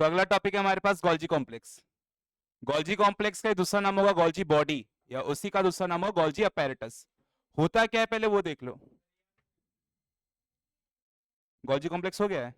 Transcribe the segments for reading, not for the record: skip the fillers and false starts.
तो अगला टॉपिक है हमारे पास गोल्जी कॉम्प्लेक्स। गोल्जी कॉम्प्लेक्स का दूसरा नाम होगा गोल्जी बॉडी, या उसी का दूसरा नाम होगा गोल्जी अपैरेटस। होता क्या है पहले वो देख लो। गोल्जी कॉम्प्लेक्स हो गया है।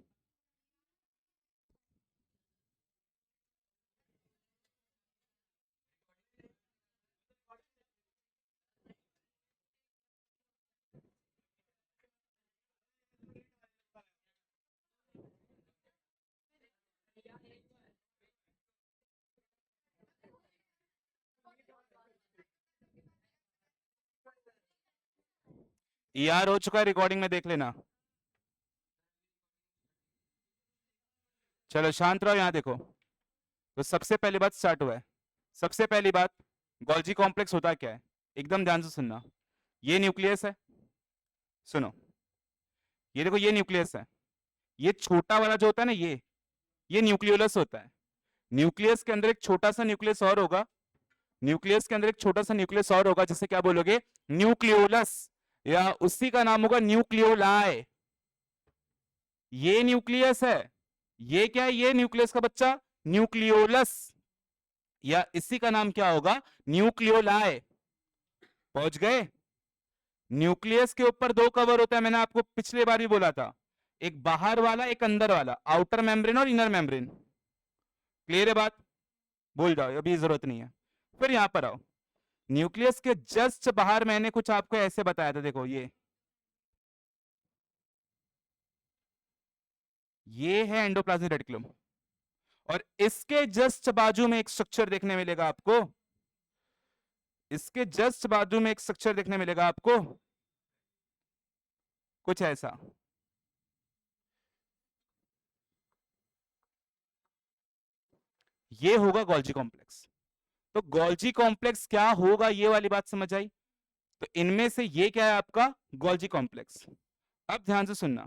ईआर हो चुका है, रिकॉर्डिंग में देख लेना। चलो शांत रहो, यहां देखो। तो सबसे पहली बात स्टार्ट हुआ है। सबसे पहली बात, गोल्जी कॉम्प्लेक्स होता क्या है, एकदम ध्यान से सुनना। ये न्यूक्लियस है, सुनो। ये देखो, ये न्यूक्लियस है। ये छोटा वाला जो होता है ना, ये न्यूक्लियोलस होता है। न्यूक्लियस के अंदर एक छोटा सा न्यूक्लियस और होगा। न्यूक्लियस के अंदर एक छोटा सा न्यूक्लियस और होगा, जिसे क्या बोलोगे, न्यूक्लियोलस, या उसी का नाम होगा न्यूक्लियोलाई। ये न्यूक्लियस है। ये क्या है, ये न्यूक्लियस का बच्चा न्यूक्लियोलस, या इसी का नाम क्या होगा, न्यूक्लियोलाई। पहुंच गए। न्यूक्लियस के ऊपर दो कवर होता है, मैंने आपको पिछले बार भी बोला था। एक बाहर वाला, एक अंदर वाला, आउटर मेम्ब्रेन और इनर मेम्ब्रेन। क्लियर है बात, भूल जाओ, अभी जरूरत नहीं है। फिर यहां पर आओ। न्यूक्लियस के जस्ट बाहर मैंने कुछ आपको ऐसे बताया था, देखो ये है एंडोप्लाज्मिक रेटिकुलम। और इसके जस्ट बाजू में एक स्ट्रक्चर देखने मिलेगा आपको। इसके जस्ट बाजू में एक स्ट्रक्चर देखने मिलेगा आपको, कुछ ऐसा। ये होगा गोल्जी कॉम्प्लेक्स। तो गोल्जी कॉम्प्लेक्स क्या होगा, ये वाली बात समझ आई। तो इनमें से ये क्या है आपका गोल्जी कॉम्प्लेक्स। अब ध्यान से सुनना।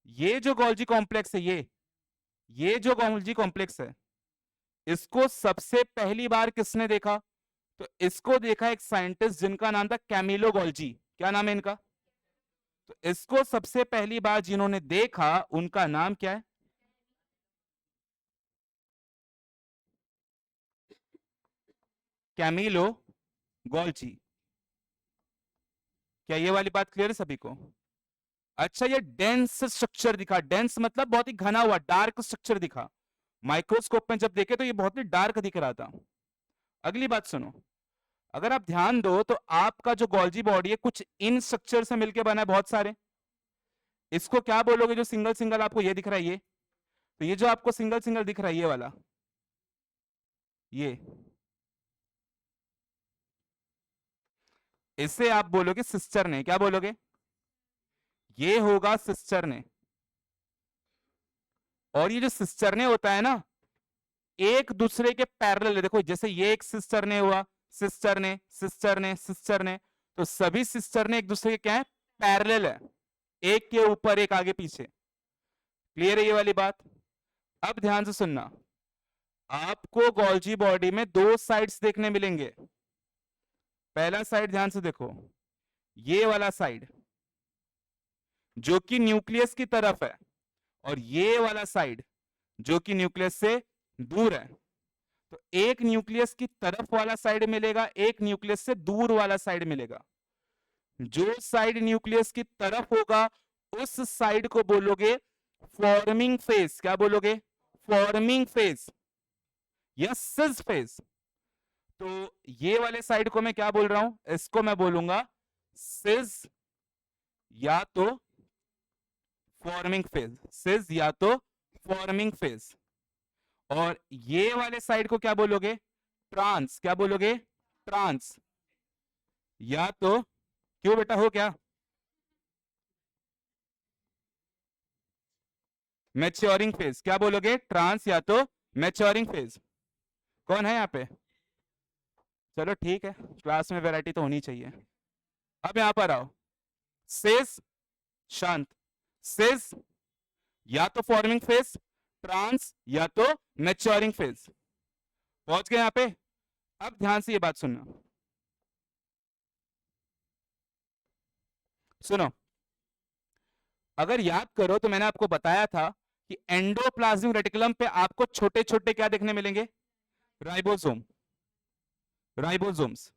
ये जो गोल्जी कॉम्प्लेक्स है, ये जो गोल्जी कॉम्प्लेक्स है, इसको सबसे पहली बार किसने देखा? तो इसको देखा एक साइंटिस्ट जिनका नाम था कैमिलो गोल्जी। क्या नाम है इनका? तो इसको सबसे पहली बार जिन्होंने देखा, उनका नाम क्या है? Camillo Golgi. क्या ये वाली बात क्लियर है सभी को? अच्छा, ये डेंस स्ट्रक्चर दिखा। डेंस मतलब बहुत ही घना हुआ, डार्क स्ट्रक्चर दिखा। माइक्रोस्कोप में जब देखे तो ये बहुत ही डार्क दिख रहा था। अगली बात सुनो। अगर आप ध्यान दो तो आपका जो गोल्जी बॉडी है, कुछ इन स्ट्रक्चर से मिलकर बना है, बहुत सारे। इसको क्या बोलोगे, जो सिंगल सिंगल आपको ये दिख रहा है, ये? तो ये जो आपको सिंगल सिंगल दिख रहा है, ये वाला, ये, इसे आप बोलोगे सिस्टर ने। क्या बोलोगे? ये होगा सिस्टर ने। और ये जो सिस्टर ने होता है ना, एक दूसरे के पैरेलल है। देखो, जैसे ये एक सिस्टर ने हुआ, सिस्टर ने, सिस्टर ने, सिस्टर ने। तो सभी सिस्टर ने एक दूसरे के क्या है, पैरेलल है। एक के ऊपर एक, आगे पीछे। क्लियर है ये वाली बात? अब ध्यान से सुनना। आपको गोल्जी बॉडी में दो साइड्स देखने मिलेंगे। पहला साइड ध्यान से देखो, ये वाला साइड जो कि न्यूक्लियस की तरफ है, और ये वाला साइड जो कि न्यूक्लियस से दूर है। तो एक न्यूक्लियस की तरफ वाला साइड मिलेगा, एक न्यूक्लियस से दूर वाला साइड मिलेगा। जो साइड न्यूक्लियस की तरफ होगा, उस साइड को बोलोगे फॉर्मिंग फेज। क्या बोलोगे? फॉर्मिंग फेज या सिज फेज। तो ये वाले साइड को मैं क्या बोल रहा हूं, इसको मैं बोलूंगा सिज या तो फॉर्मिंग फेज। सिज या तो फॉर्मिंग फेज। और ये वाले साइड को क्या बोलोगे? ट्रांस। क्या बोलोगे? ट्रांस। या तो, क्यों बेटा, हो क्या? Maturing phase. क्या बोलोगे? ट्रांस या तो मैच्योरिंग फेज। कौन है यहाँ पे? चलो ठीक है, क्लास में वैरायटी तो होनी चाहिए। अब यहां पर आओ। सेज, शांत। सेज या तो फॉर्मिंग फेज, ट्रांस या तो मैच्योरिंग फेज। पहुंच गए यहां पे? अब ध्यान से ये बात सुनना। सुनो, अगर याद करो तो मैंने आपको बताया था कि एंडोप्लाज्मिक रेटिकुलम पे आपको छोटे छोटे क्या देखने मिलेंगे? Ribosome, ribosomes.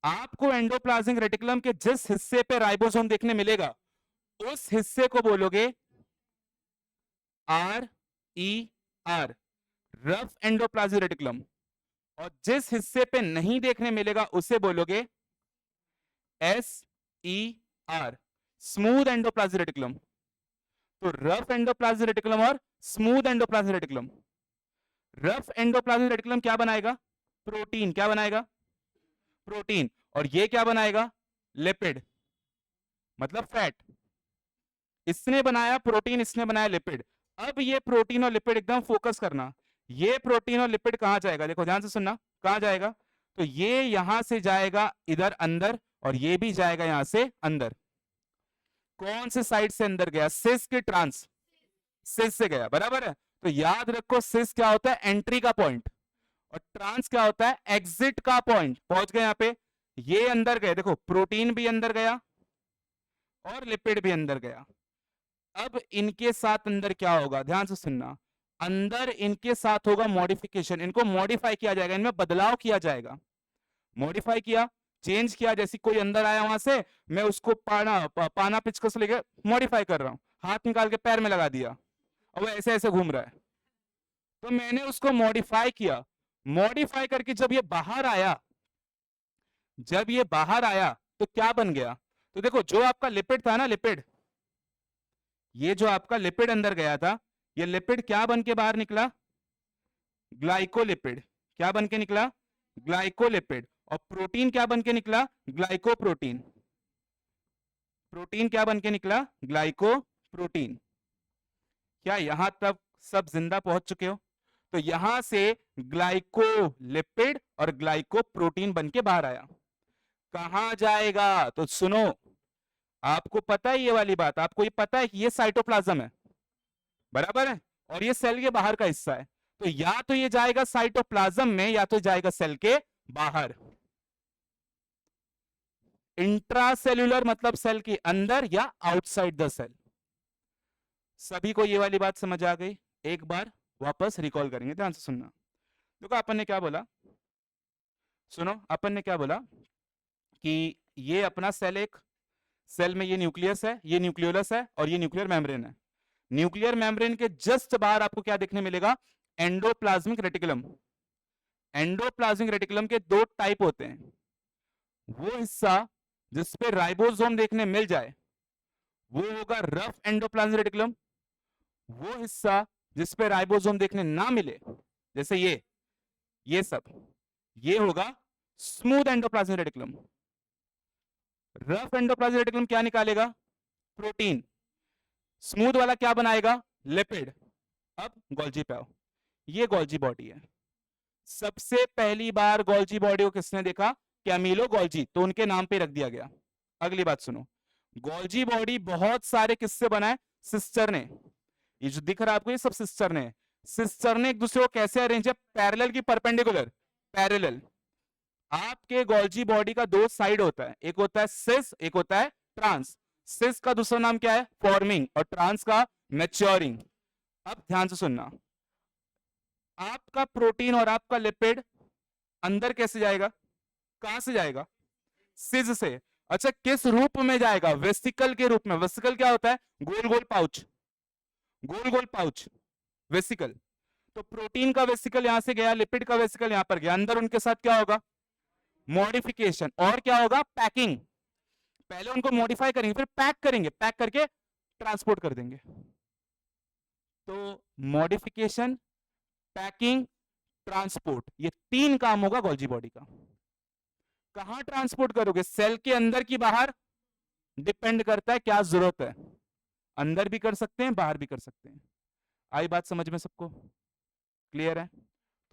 आपको एंडोप्लाज्मिक रेटिकुलम के जिस हिस्से पे राइबोसोम देखने मिलेगा उस हिस्से को बोलोगे RER, रफ एंडोप्लाज्मिक रेटिकुलम। और जिस हिस्से पे नहीं देखने मिलेगा उसे बोलोगे SER, स्मूथ एंडोप्लाज्मिक रेटिकुलम। तो रफ एंडोप्लाज्मिक रेटिकुलम और smooth endoplasmic reticulum, rough endoplasmic reticulum क्या बनाएगा? प्रोटीन। क्या बनाएगा? प्रोटीन। और ये क्या बनाएगा? लिपिड, मतलब फैट। इसने बनाया प्रोटीन, इसने बनाया लिपिड। अब ये प्रोटीन और लिपिड एकदम फोकस करना, ये प्रोटीन और लिपिड कहां जाएगा? देखो ध्यान से सुनना, कहां जाएगा? तो ये यहां से जाएगा इधर अंदर, और ये भी जाएगा यहां से अंदर। कौन से साइड से अंदर गया? सिस के ट्रांस? सिस से गया, बराबर है। तो याद रखो सिस क्या होता है? एंट्री का पॉइंट। और ट्रांस क्या होता है? एग्जिट का पॉइंट। पहुंच गए यहां पे, ये अंदर गए, देखो प्रोटीन भी अंदर गया और लिपिड भी अंदर गया। अब इनके साथ अंदर क्या होगा? ध्यान से सुनना, अंदर इनके साथ होगा मॉडिफिकेशन, इनको मॉडिफाई किया जाएगा, इनमें बदलाव किया जाएगा। मॉडिफाई किया, चेंज किया, जैसे कोई अंदर आया वहां से, मैं उसको पाना पिचकस लेके मॉडिफाई कर रहा हूं, हाथ निकाल के पैर में लगा दिया और वो ऐसे ऐसे घूम रहा है, तो मैंने उसको मॉडिफाई किया। मॉडिफाई करके जब ये बाहर आया, जब ये बाहर आया तो क्या बन गया? तो देखो जो आपका लिपिड था ना, लिपिड, ये जो आपका लिपिड अंदर गया था, ये लिपिड क्या बन के बाहर निकला? ग्लाइकोलिपिड। क्या बन के निकला? ग्लाइकोलिपिड। और प्रोटीन क्या बन के निकला? ग्लाइकोप्रोटीन। प्रोटीन क्या बन के निकला? ग्लाइकोप्रोटीन। क्या यहां तक सब जिंदा पहुंच चुके हो? तो यहां से ग्लाइकोलिपिड और ग्लाइकोप्रोटीन बन के बाहर आया। कहां जाएगा? तो सुनो, आपको पता है ये वाली बात, आपको ये पता है कि ये साइटोप्लाज्म है, बराबर है, और ये सेल के बाहर का हिस्सा है। तो या तो ये जाएगा साइटोप्लाज्म में या तो जाएगा सेल के बाहर। इंट्रासेल्यूलर मतलब सेल के अंदर या आउटसाइड द सेल। सभी को ये वाली बात समझ आ गई? एक बार वापस रिकॉल करेंगे, ध्यान से सुनना। देखो अपन ने क्या बोला, सुनो, अपन ने क्या बोला कि ये अपना सेल, एक सेल में ये न्यूक्लियस है, ये न्यूक्लियोलस है और ये न्यूक्लियर मेम्ब्रेन है। न्यूक्लियर मेम्ब्रेन के जस्ट बाहर आपको क्या देखने मिलेगा? Endoplasmic reticulum. एंडोप्लाज्मिक रेटिकुलम के दो टाइप होते हैं, वो हिस्सा जिसपे राइबोसोम देखने मिल जाए वो होगा रफ एंडोप्लाज्मिक रेटिकुलम, वो हिस्सा जिसपे राइबोसोम देखने ना मिले, जैसे ये सब, ये होगा smooth endoplasmic reticulum. Rough endoplasmic reticulum क्या निकालेगा? प्रोटीन। स्मूथ वाला क्या बनाएगा? लिपिड। अब गोल्जी पे आओ, ये गोल्जी बॉडी है। सबसे पहली बार गोल्जी बॉडी को किसने देखा? कैमिलो गोल्जी, तो उनके नाम पे रख दिया गया। अगली बात सुनो, गोल्जी बॉडी बहुत सारे किससे बना है? सिस्टर ने। ये जो दिख रहा है आपको ये सब सिस्टर ने। सिस्टर ने एक दूसरे को कैसे अरेंज है? पैरेलल की परपेंडिकुलर? पैरेलल। आपके गोल्जी बॉडी का दो साइड होता है, एक होता है सिस, एक होता है ट्रांस। सिस का दूसरा नाम क्या है? फॉर्मिंग, और ट्रांस का मैच्योरिंग। अब ध्यान से सुनना, आपका प्रोटीन और आपका लिपिड अंदर कैसे जाएगा? कहां से जाएगा? सिज से। अच्छा, किस रूप में जाएगा? वेसिकल के रूप में। वेसिकल क्या होता है? गोल गोल पाउच, गोल गोल पाउच, वेसिकल। तो प्रोटीन का वेसिकल यहां से गया, लिपिड का वेसिकल यहां पर गया, अंदर उनके साथ क्या होगा? मॉडिफिकेशन। और क्या होगा? पैकिंग। पहले उनको मॉडिफाई करेंगे, फिर पैक करेंगे, पैक करके ट्रांसपोर्ट कर देंगे। तो मॉडिफिकेशन, पैकिंग, ट्रांसपोर्ट, ये तीन काम होगा गोल्जी बॉडी का। कहां ट्रांसपोर्ट करोगे? सेल के अंदर की बाहर? डिपेंड करता है क्या जरूरत है, अंदर भी कर सकते हैं, बाहर भी कर सकते हैं। आई बात समझ में सबको? क्लियर है?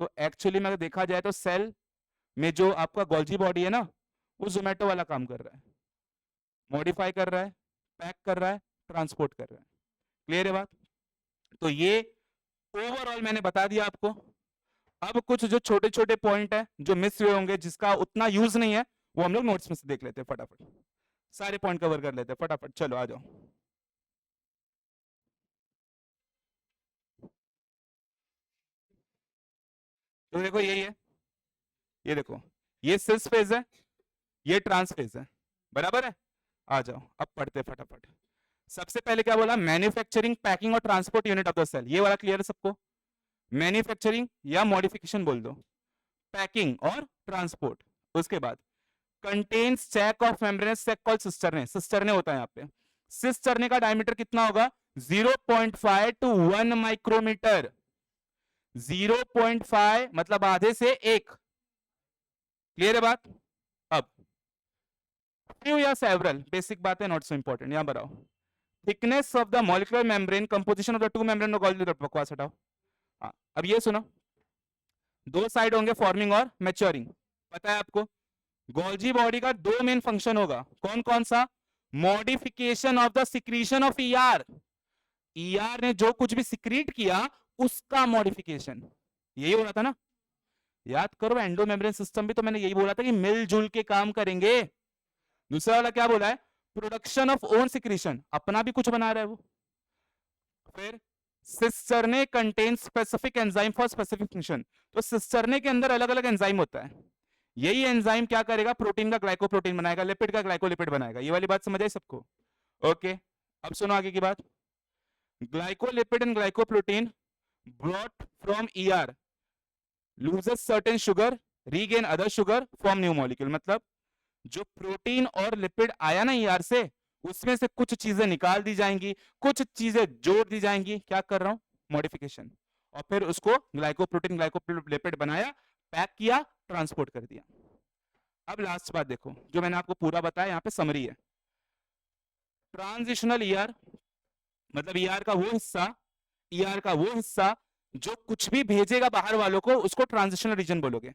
तो एक्चुअली में अगर देखा जाए तो सेल में जो आपका गोल्जी बॉडी है ना, वो जोमेटो वाला काम कर रहा है, मॉडिफाई कर रहा है, पैक कर रहा है, ट्रांसपोर्ट कर रहा है। क्लियर है बात? तो ये ओवरऑल मैंने बता दिया आपको। अब कुछ जो छोटे छोटे पॉइंट है जो मिस हुए होंगे, जिसका उतना यूज नहीं है, वो हम लोग नोट्स में से देख लेते हैं फटाफट, सारे पॉइंट कवर कर लेते हैं फटाफट। चलो आ जाओ। तो देखो यही है, ये देखो, ये सिस फेज है, ये ट्रांस फेज है, बराबर है। आ जाओ अब पढ़ते फटाफट। सबसे पहले क्या बोला, मैन्युफैक्चरिंग, पैकिंग और transport unit of the cell, ये वाला क्लियर है सबको। मैन्युफैक्चरिंग या मॉडिफिकेशन बोल दो, पैकिंग और ट्रांसपोर्ट। उसके बाद contains sac of membranous sac called cisternae, cisternae होता है यहाँ पे। सिस्टरने का डायमीटर कितना होगा, 0.5 to 1 माइक्रोमीटर। 0.5 मतलब आधे से एक, क्लियर है बात। अब फ्यू या सेवरल बेसिक बात है, नॉट सो इंपॉर्टेंट, यहां बताओ। Thickness of the molecular membrane, composition of the two membrane, बकवास हटाओ। हाँ, अब ये सुनो, दो साइड होंगे फॉर्मिंग और मैच्योरिंग, पता है आपको। गोल्जी बॉडी का दो मेन फंक्शन होगा, कौन कौन सा, modification of the secretion of ER, ER ने जो कुछ भी सिक्रीट किया उसका मॉडिफिकेशन, यही हो रहा था ना। याद करो, एंडो मेम्ब्रेन सिस्टम भी तो मैंने यही बोला था कि मिलजुल के काम करेंगे। दूसरा वाला क्या बोला है, प्रोडक्शन ऑफ ओन सिक्रीशन, अपना भी कुछ बना रहा है वो। फिर cisternae contain specific enzyme for specific function, तो सिस्टरने के अंदर अलग अलग एंजाइम होता है। यही एंजाइम क्या करेगा, प्रोटीन का ग्लाइकोप्रोटीन बनाएगा, लिपिड का ग्लाइकोलिपिड बनाएगा। ये वाली बात समझ आई सबको, ओके। अब सुनो आगे की बात, glycolipid and glycoprotein brought from ER loses certain sugar, regain other sugar, form new molecule. मतलब जो प्रोटीन और लिपिड आया ना ईआर से, उसमें से कुछ चीजें निकाल दी जाएंगी, कुछ चीजें जोड़ दी जाएंगी, क्या कर रहा हूं, मॉडिफिकेशन, और फिर उसको ग्लाइकोप्रोटीन ग्लाइकोलिपिड बनाया, पैक किया, ट्रांसपोर्ट कर दिया। अब लास्ट बात देखो, जो मैंने आपको पूरा बताया यहाँ पे समरी है। ट्रांजिशनल ईआर मतलब ईआर का वो हिस्सा, ईआर का वो हिस्सा जो कुछ भी भेजेगा बाहर वालों को, उसको ट्रांजिशनल रीजन बोलोगे।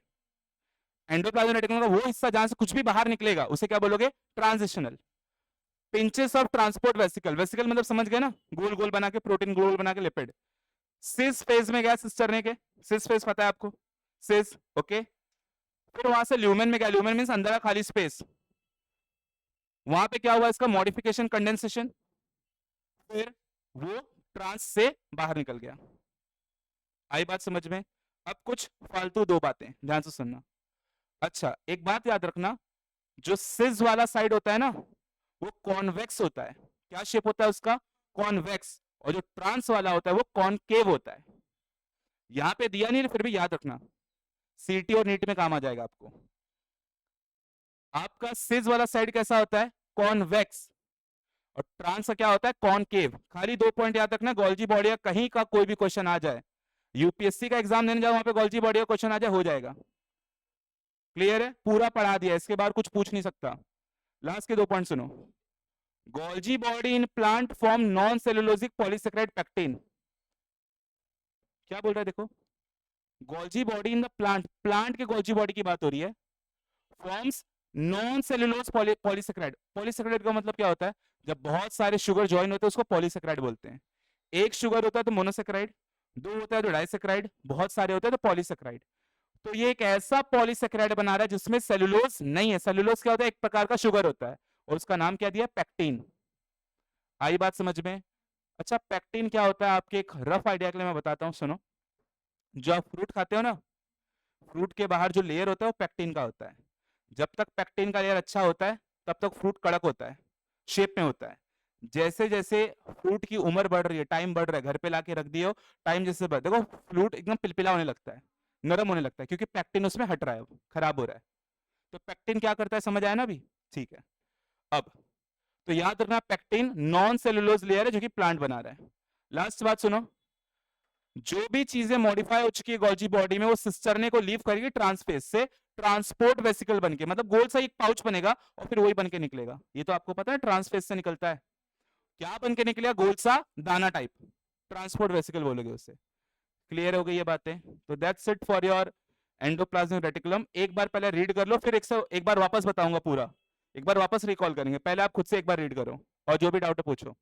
एंडोप्लाज्मिक रेटिकुलम का वो हिस्सा जहां से कुछ भी बाहर निकलेगा उसे क्या बोलोगे, transitional. Pinches of transport vesicle, vesicle मतलब समझ गए ना, गोल गोल बना के प्रोटीन, गोल बना के लिपिड। सिस फेज में गया सिस्टरने के, सिस फेज पता है आपको, सिस, ओके। फिर वहां से ल्यूमेन में गया, ल्यूमेन मींस अंदर का खाली स्पेस, वहां पे क्या हुआ, इसका मॉडिफिकेशन, कंडेंसेशन, फिर वो ट्रांस से बाहर निकल गया। आई बात समझ में। अब कुछ फालतू दो बातें ध्यान से सुनना। अच्छा, एक बात याद रखना, जो सिज वाला साइड होता है ना, वो कॉन्वेक्स होता है। क्या शेप होता है उसका, कॉन्वेक्स। और जो ट्रांस वाला होता है वो कॉनकेव होता है। यहां पे दिया नहीं, फिर भी याद रखना, सीटी और नीट में काम आ जाएगा आपको। आपका सिज वाला साइड कैसा होता है, कॉन्वेक्स, और ट्रांस का क्या होता है, कॉनकेव। खाली दो पॉइंट याद रखना, गोल्जी बॉडी का कहीं का कोई भी क्वेश्चन आ जाए, यूपीएससी का एग्जाम देने जाओ, वहां पे गोल्जी बॉडी का क्वेश्चन आ जाए, हो जाएगा। क्लियर है, पूरा पढ़ा दिया, इसके बाद कुछ पूछ नहीं सकता। लास्ट के दो पॉइंट सुनो, Golgi body in plant form non cellulosic polysaccharide pectin. क्या बोल रहा है देखो, Golgi body in the plant, plant के गोल्जी बॉडी की बात हो रही है, forms non cellulose polysaccharide. Polysaccharide का मतलब क्या होता है, जब बहुत सारे शुगर ज्वाइन होते हैं उसको पॉलीसेकेराइड बोलते हैं। एक शुगर होता है तो मोनोसेकेराइड, दो होता है तो डाइसेकेराइड, बहुत सारे होते हैं तो पॉलीसेकेराइड। तो ये एक ऐसा पॉलीसेकेराइड बना रहा है जिसमें सेलुलोज नहीं है। सेलुलोज क्या होता है, एक प्रकार का शुगर होता है, और उसका नाम क्या दिया, पैक्टिन। आई बात समझ में। अच्छा, पैक्टिन क्या होता है, आपके एक रफ आइडिया के लिए मैं बताता हूँ, सुनो। जो आप फ्रूट खाते हो ना, फ्रूट के बाहर जो लेयर होता है वो पैक्टिन का होता है। जब तक पैक्टिन का लेयर अच्छा होता है तब तक फ्रूट कड़क होता है, शेप में होता है। जैसे जैसे फ्रूट की उम्र बढ़ रही है, टाइम बढ़ रहा है, घर पे लाके रख दिए हो, टाइम जैसे बढ़, देखो फ्रूट एकदम पिलपिला होने लगता है, नरम होने लगता है, क्योंकि पैक्टिन उसमें हट रहा है, खराब हो रहा है। तो पैक्टिन क्या करता है, समझ आया ना अभी, ठीक है। अब तो याद रखना, पैक्टिन नॉन सेलुलोज लेयर है जो कि प्लांट बना रहा है। लास्ट बात सुनो, जो भी चीजें मॉडिफाई हो चुकी है गोल्जी बॉडी में, वो सिस्टरने को लीव करेगी ट्रांसफेस से, ट्रांसपोर्ट वेसिकल बनके, मतलब गोल सा एक पाउच बनेगा और फिर वही बन के निकलेगा। ये तो आपको पता है, ट्रांसफेस से निकलता है, क्या बन के निकलेगा, गोल सा दाना टाइप, ट्रांसपोर्ट वेसिकल बोलोगे उसे। क्लियर हो गई ये बातें, तो that's it for your endoplasmic reticulum. एक बार पहले रीड कर लो, फिर एक बार वापस बताऊंगा पूरा, एक बार वापस रिकॉल करेंगे, पहले आप खुद से एक बार रीड करो, और जो भी डाउट है पूछो।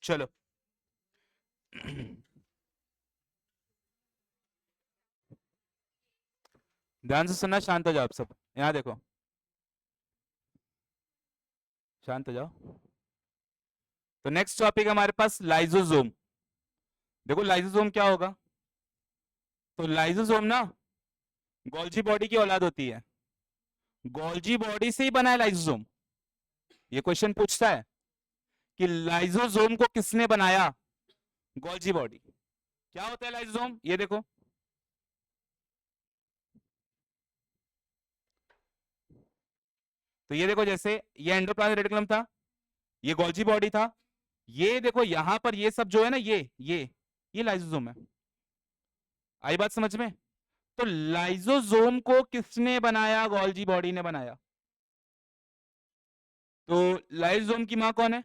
चलो ध्यान से सुनना, शांत हो जाओ आप सब, यहाँ देखो, शांत हो जाओ। तो नेक्स्ट टॉपिक हमारे पास लाइजोसोम। देखो लाइजोसोम क्या होगा, तो लाइजोसोम ना गोल्जी बॉडी की औलाद होती है, गोल्जी बॉडी से ही बना है लाइजोसोम। ये क्वेश्चन पूछता है कि लाइजोसोम को किसने बनाया, गोल्जी बॉडी। क्या होता है लाइजोसोम, ये देखो, तो ये देखो, जैसे ये एंडोप्लाज्मिक रेटिकुलम था, ये गोल्जी बॉडी था, ये देखो यहां पर ये सब जो है ना, ये लाइजोसोम है। आई बात समझ में। तो लाइजोसोम को किसने बनाया, गोल्जी बॉडी ने बनाया। तो लाइजोसोम की मां कौन है,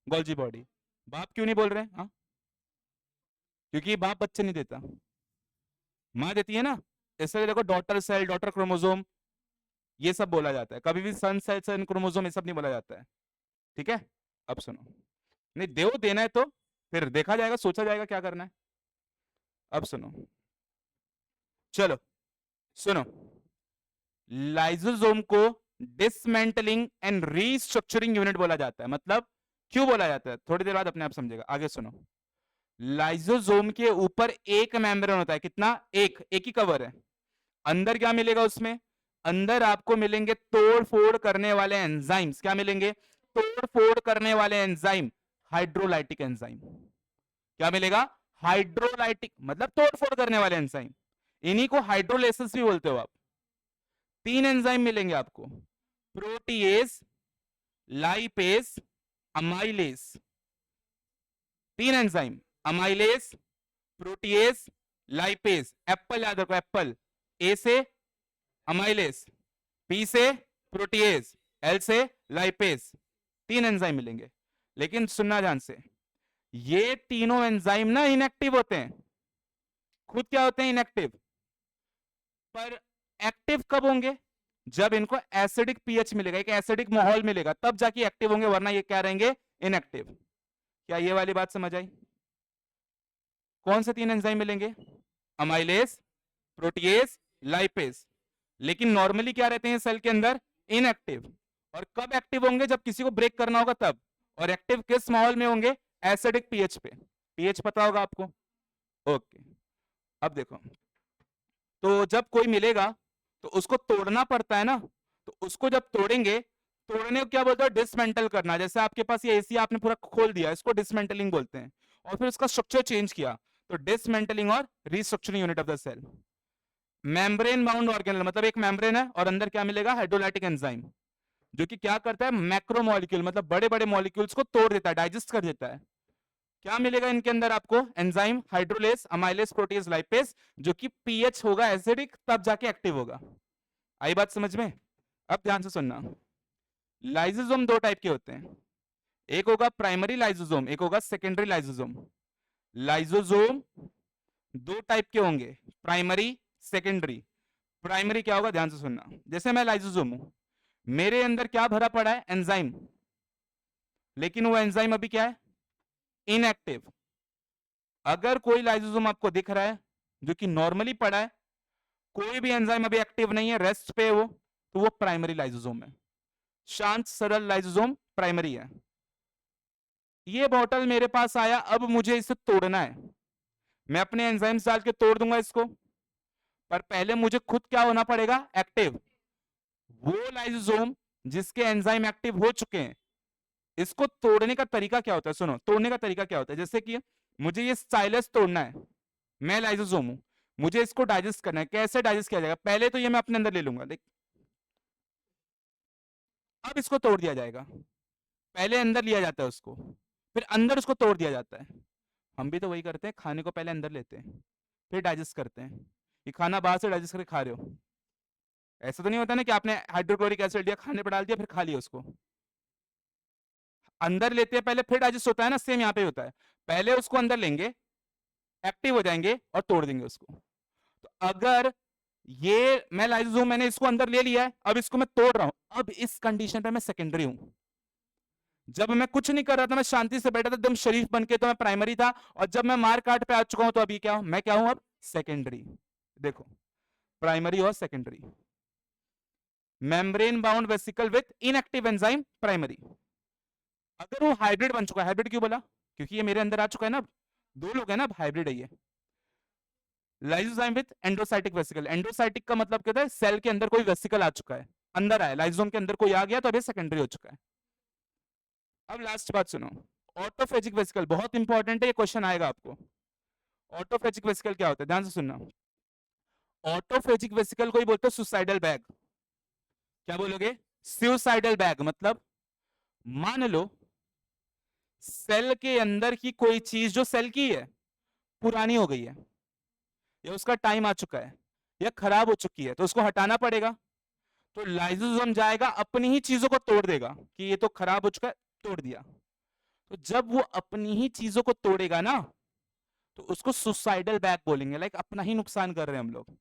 गोल्जी बॉडी। बाप क्यों नहीं बोल रहे, हाँ, क्योंकि बाप बच्चे नहीं देता, मां देती है ना। इसलिए देखो डॉटर सेल, डॉटर क्रोमोसोम, ये सब बोला जाता है, कभी भी सन सेल, सन क्रोमोसोम, ये सब नहीं बोला जाता है। ठीक है, अब सुनो, नहीं दो देना है तो फिर देखा जाएगा, सोचा जाएगा क्या करना है। अब सुनो, चलो सुनो, लाइजोसोम को डिसमेंटलिंग एंड रीस्ट्रक्चरिंग यूनिट बोला जाता है। मतलब क्यों बोला जाता है, थोड़ी देर बाद अपने आप समझेगा, आगे सुनो। लाइजोसोम के ऊपर एक मेम्ब्रेन होता है, कितना, एक ही कवर है। अंदर क्या मिलेगा उसमें, अंदर आपको मिलेंगे तोड़ फोड़ करने वाले एंजाइम्स। क्या मिलेंगे, तोड़ फोड़ करने वाले एंजाइम, हाइड्रोलाइटिक एंजाइम। क्या मिलेगा, हाइड्रोलाइटिक, मतलब तोड़ फोड़ करने वाले एंजाइम। इन्हीं को हाइड्रोलाइसिस भी बोलते हो आप। तीन एंजाइम मिलेंगे आपको, प्रोटीएज, लाइपेज, अमाइलेज। तीन enzyme, amylase, protease, lipase. Apple याद रखो, एप्पल, ए से अमाइलेज, पी से प्रोटीएज, एल से लाइपेज। तीन एंजाइम मिलेंगे। लेकिन सुनना ध्यान से, ये तीनों एंजाइम ना इनएक्टिव होते हैं, खुद क्या होते हैं, इनएक्टिव। पर एक्टिव कब होंगे, जब इनको एसिडिक पीएच मिलेगा, एक एसिडिक माहौल मिलेगा, तब जाके एक्टिव होंगे, वरना ये क्या रहेंगे, इनएक्टिव। क्या ये वाली बात समझ आई। कौन से तीन एंजाइम मिलेंगे, अमाइलेज, प्रोटीएज, लाइपेज। लेकिन नॉर्मली क्या रहते हैं सेल के अंदर, इनएक्टिव। और कब एक्टिव होंगे, जब किसी को ब्रेक करना होगा तब। और एक्टिव किस माहौल में होंगे, एसिडिक पीएच पे। पीएच पता होगा आपको, ओके। अब देखो, तो जब कोई मिलेगा तो उसको तोड़ना पड़ता है ना, तो उसको जब तोड़ेंगे, तोड़ने को क्या बोलते हैं, डिसमेंटल करना। जैसे आपके पास ये एसी आपने पूरा खोल दिया, इसको डिसमेंटलिंग बोलते हैं। और फिर उसका स्ट्रक्चर चेंज किया, तो डिसमेंटलिंग और restructuring unit of the cell. Membrane bound organelle, मतलब एक मेम्ब्रेन है और अंदर क्या मिलेगा, हाइड्रोलाइटिक एंजाइम, जो कि क्या करता है, मैक्रोमोलिक्यूल, मतलब बड़े बड़े मॉलिक्यूल्स को तोड़ देता है, डाइजेस्ट कर देता है। क्या मिलेगा इनके अंदर आपको, enzyme, hydrolase, amylase, proteases, lipase, जो कि पीएच होगा एसिडिक, तब जाके एक्टिव होगा। आई बात समझ में। अब ध्यान से सुनना, लाइजोसोम दो टाइप के होते हैं, एक होगा प्राइमरी लाइजोसोम, एक होगा सेकेंडरी लाइजोसोम। लाइजोसोम दो टाइप के होंगे, प्राइमरी, सेकेंडरी। प्राइमरी क्या होगा, ध्यान से सुनना, जैसे मैं लाइजोसोम हूं, मेरे अंदर क्या भरा पड़ा है, एंजाइम, लेकिन वो एंजाइम अभी क्या है, इनएक्टिव। अगर कोई लाइजोसोम आपको दिख रहा है जो कि नॉर्मली पड़ा है, कोई भी एंजाइम अभी एक्टिव नहीं है, रेस्ट पे है वो, तो वो प्राइमरी लाइजोसोम है। शांत सरल लाइजोसोम प्राइमरी है। ये बॉटल मेरे पास आया, अब मुझे इसे तोड़ना है, मैं अपने एंजाइम्स डाल के तोड़ दूंगा इसको, पर पहले मुझे खुद क्या होना पड़ेगा, एक्टिव। वो लाइजोसोम जिसके एंजाइम एक्टिव हो चुके हैं, इसको तोड़ने का तरीका क्या होता है, सुनो, तोड़ने का तरीका क्या होता है। जैसे कि मुझे ये स्टाइलस तोड़ना है, मैं लाइजोसोम हूं, मुझे इसको डाइजेस्ट करना है। कैसे डाइजेस्ट किया जाएगा, पहले तो ये मैं अपने अंदर ले लूंगा, देख, अब इसको तोड़ दिया जाएगा। पहले अंदर लिया जाता है उसको, फिर अंदर उसको तोड़ दिया जाता है। हम भी तो वही करते हैं, खाने को पहले अंदर लेते हैं, फिर डाइजेस्ट करते हैं। ये खाना बाहर से डाइजेस्ट करके खा रहे हो, ऐसा तो नहीं होता ना कि आपने हाइड्रोक्लोरिक एसिड लिया, खाने पर डाल दिया, फिर खा लिया उसको। अंदर लेते हैं पहले, फिर डाइजेस्ट होता है ना, सेम यहाँ पे होता है। पहले उसको अंदर लेंगे, एक्टिव हो जाएंगे और तोड़ देंगे उसको। तो अगर ये मैं लाइजोसोम, मैंने इसको अंदर ले लिया है, अब इसको मैं तोड़ रहा हूं, अब इस कंडीशन पे मैं सेकेंडरी हूं। जब मैं कुछ नहीं कर रहा था, मैं शांति से बैठा था एकदम शरीफ बन के, तो मैं प्राइमरी था। और जब मैं मार काट पे आ चुका हूं, तो अभी क्या हूं, मैं क्या हूं अब, सेकेंडरी। देखो, प्राइमरी और secondary. Membrane bound vesicle with inactive enzyme primary. अगर वो हाइब्रिड बन चुका है, हाइब्रिड क्यों बोला, क्योंकि ये मेरे अंदर आ चुका है ना, दो लोग है ना, हाइब्रिड है ये। लाइसोजाइम विथ एंडोसाइटिक वेसिकल, एंडोसाइटिक का मतलब क्या होता है, सेल के अंदर कोई वेसिकल आ चुका है, अंदर आया, लाइसोसोम के अंदर कोई आ गया तो अभी सेकेंडरी हो चुका है। अब लास्ट बात सुनो, ऑटोफेजिक वेसिकल बहुत इंपॉर्टेंट है, ये क्वेश्चन आएगा आपको। ऑटोफेजिक वेसिकल क्या होता है, ध्यान से सुनना। ऑटोफेजिक वेसिकल को ही बोलते हैं सुसाइडल बैग। क्या बोलोगे, सुसाइडल बैग मतलब मान लो सेल के अंदर की कोई चीज जो सेल की है पुरानी हो गई है, या उसका टाइम आ चुका है, या खराब हो चुकी है, तो उसको हटाना पड़ेगा। तो लाइसोसोम जाएगा अपनी ही चीजों को तोड़ देगा कि ये तो खराब हो चुका है, तोड़ दिया। तो जब वो अपनी ही चीजों को तोड़ेगा ना, तो उसको सुसाइडल बैग बोलेंगे, लाइक अपना ही नुकसान कर रहे हैं हम लोग।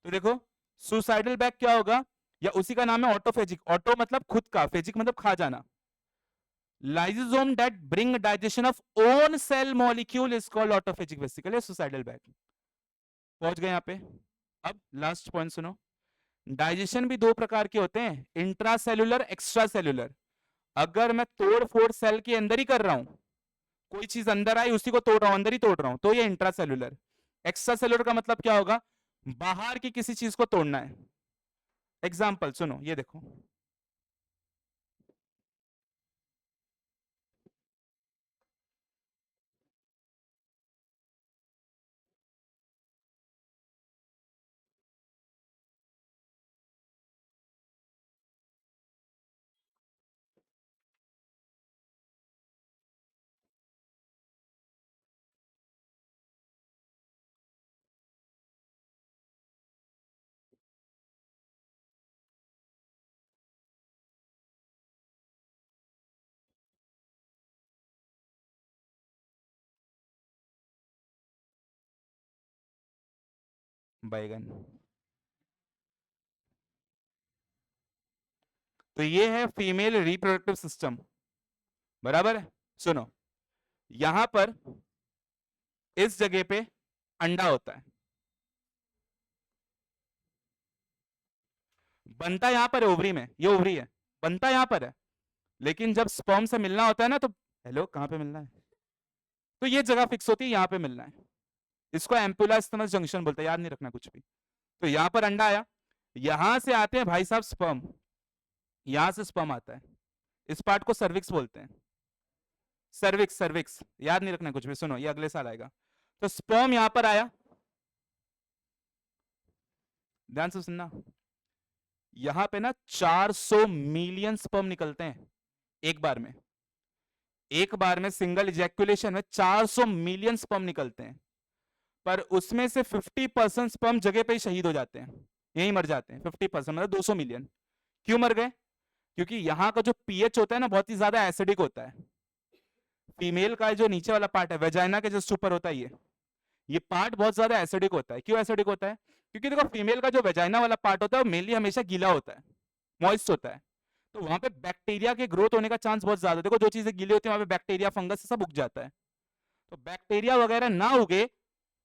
तो देखो सुसाइडल बैग क्या होगा, या उसी का नाम है ऑटोफेजिक, ऑटो मतलब खुद का, फेजिक मतलब खा जाना। Lysosome that bring digestion of own cell molecule is called autophagic vesicle या सुसाइडल बैग। पहुंच गए यहां पे। अब लास्ट पॉइंट सुनो, डाइजेशन भी दो प्रकार के होते हैं, इंट्रा सेलुलर एक्स्ट्रा सेलुलर। अगर मैं तोड़ फोड़ सेल के अंदर ही कर रहा हूं, कोई चीज अंदर आई उसी को तोड़ रहा हूं, अंदर ही तोड़ रहा हूं, तो ये इंट्रा सेलुलर। एक्स्ट्रा सेलुलर का मतलब क्या होगा, बाहर की किसी चीज को तोड़ना है। एग्जाम्पल सुनो, ये देखो, बैगन। तो ये है फीमेल रिप्रोडक्टिव सिस्टम, बराबर है। सुनो, यहां पर इस जगह पे अंडा होता है, बनता यहां पर है ओवरी में, ये ओवरी है, बनता यहां पर है, लेकिन जब स्पर्म से मिलना होता है ना, तो हेलो कहां पे मिलना है, तो ये जगह फिक्स होती है, यहां पे मिलना है। इसको एम्पुला स्टमस जंक्शन बोलते हैं, याद नहीं रखना कुछ भी। तो यहां पर अंडा आया, यहां से आते हैं भाई साहब स्पर्म, यहां से स्पर्म आता है, इस पार्ट को सर्विक्स बोलते हैं। सर्विक्स, सर्विक्स याद नहीं रखना कुछ भी, सुनो ये अगले साल आएगा। तो स्पर्म यहां पर आया, ध्यान से सुनना, यहां पे ना 400 मिलियन स्पर्म निकलते हैं एक बार में, एक बार में सिंगल इजैक्यूलेशन में 400 मिलियन स्पर्म निकलते हैं। पर उसमें से 50% स्पर्म जगह पे ही शहीद हो जाते हैं, यहीं मर जाते हैं 50%, मतलब 200 मिलियन। क्यों मर गए, क्योंकि यहाँ का जो पीएच होता है ना बहुत ही ज्यादा एसिडिक होता है। फीमेल का जो नीचे वाला पार्ट है, वेजाइना के जस्ट ऊपर होता है ये पार्ट बहुत ज्यादा एसिडिक होता है। क्यों एसिडिक होता है, क्योंकि देखो फीमेल का जो वेजाइना वाला पार्ट होता है वो मेनली हमेशा गीला होता है, मॉइस्ट होता है। तो वहां पे बैक्टीरिया के ग्रोथ होने का चांस बहुत ज्यादा, देखो जो चीजें गीली होती है वहां पे बैक्टीरिया फंगस सब उग जाता है। तो बैक्टीरिया वगैरह ना उगे,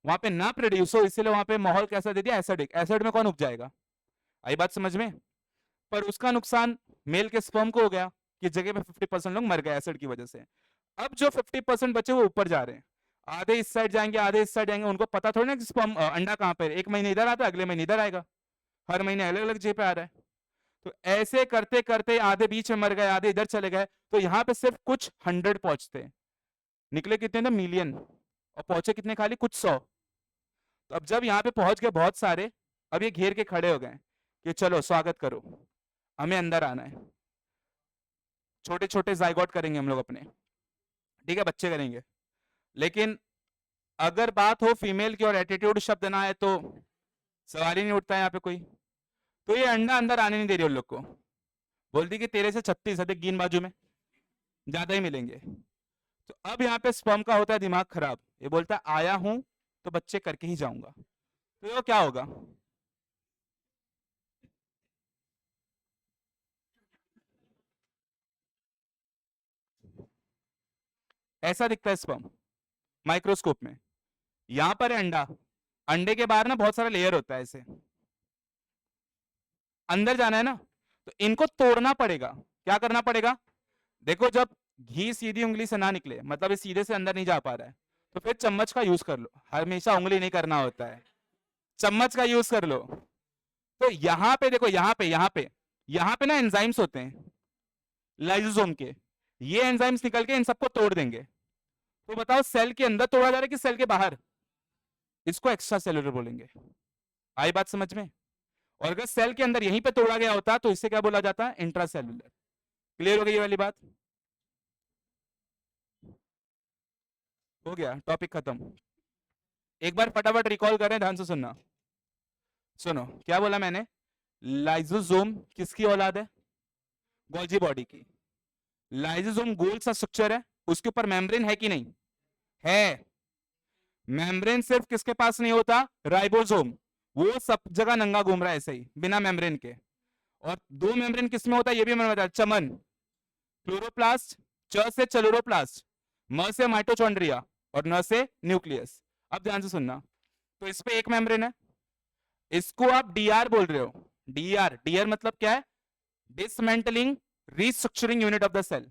वहां पे ना प्रोड्यूस हो, इसलिए वहां पे माहौल कैसा दे दिया, एसिडिक। एसिड में कौन उग जाएगा, आई बात समझ में। पर उसका नुकसान मेल के स्पर्म को हो गया कि जगह पे 50% लोग मर गए एसिड की वजह से। अब जो 50% बचे वो ऊपर जा रहे हैं, आधे इस साइड जाएंगे आधे इस साइड जाएंगे, उनको पता थोड़ी ना कि स्पर्म अंडा कहां पर, एक महीने इधर आता है अगले महीने इधर आएगा, हर महीने अलग अलग जगह पे आ रहा है। तो ऐसे करते करते आधे बीच में मर गए, आधे इधर चले गए, तो यहाँ पे सिर्फ कुछ 100 पहुंचते, निकले कितने थे, मिलियन, और पहुंचे कितने, खाली कुछ 100। तो अब जब यहाँ पे पहुंच गए बहुत सारे, अब ये घेर के खड़े हो गए कि चलो स्वागत करो, हमें अंदर आना है। छोटे छोटे जाइगोट करेंगे हम लोग अपने, ठीक है, बच्चे करेंगे। लेकिन अगर बात हो फीमेल की और एटीट्यूड शब्द ना है तो सवाल ही नहीं उठता है यहाँ पे कोई। तो ये अंडा अंदर आने नहीं दे रही उन लोग को, बोलती कि तेरे से 36 अधिक गिन बाजू में ज्यादा ही मिलेंगे। तो अब यहाँ पे स्पर्म का होता है दिमाग खराब, ये बोलता है आया हूं तो बच्चे करके ही जाऊंगा। तो ये क्या होगा, ऐसा दिखता है स्पर्म माइक्रोस्कोप में। यहां पर है अंडा, अंडे के बाहर ना बहुत सारा लेयर होता है ऐसे, अंदर जाना है ना, तो इनको तोड़ना पड़ेगा। क्या करना पड़ेगा? देखो जब घी सीधी उंगली से ना निकले, मतलब ये सीधे से अंदर नहीं जा पा रहा है, तो फिर चम्मच का यूज कर लो। हमेशा उंगली नहीं करना होता है, चम्मच का यूज कर लो। तो यहां पे देखो, यहां पे ना एंजाइम्स होते हैं लाइसोसोम के, ये एंजाइम्स निकल के इन सबको तोड़ देंगे। तो बताओ सेल के अंदर तोड़ा जा रहा है कि सेल के बाहर? इसको एक्स्ट्रा सेलुलर बोलेंगे। आई बात समझ में? और अगर सेल के अंदर यहीं पे तोड़ा गया होता तो इसे क्या बोला जाता है? Intra cellular. क्लियर हो गई ये वाली बात? हो गया, टॉपिक खत्म। एक बार फटाफट रिकॉल करें, ध्यान से सुनना। सुनो क्या बोला मैंने, लाइसोसोम किसकी औलाद है? गोल्जी बॉडी की। लाइसोसोम गोल सा स्ट्रक्चर है, उसके ऊपर मेम्ब्रेन है कि नहीं है? मेम्ब्रेन सिर्फ किसके पास नहीं होता? राइबोसोम। वो सब जगह नंगा घूम रहा है ऐसे ही बिना मेम्ब्रेन के। और दो मेम्ब्रेन किसमें होता है ये भी मैंने बताया, चमन, क्लोरोप्लास्ट, च से चलोरोप्लास्ट, म से माइटोचॉन्ड्रिया, और न से न्यूक्लियस। अब ध्यान से सुनना, तो इस पे एक मेम्ब्रेन है, इसको आप डीआर बोल रहे हो। डीआर, डीआर मतलब क्या है? Dismantling restructuring unit of the cell.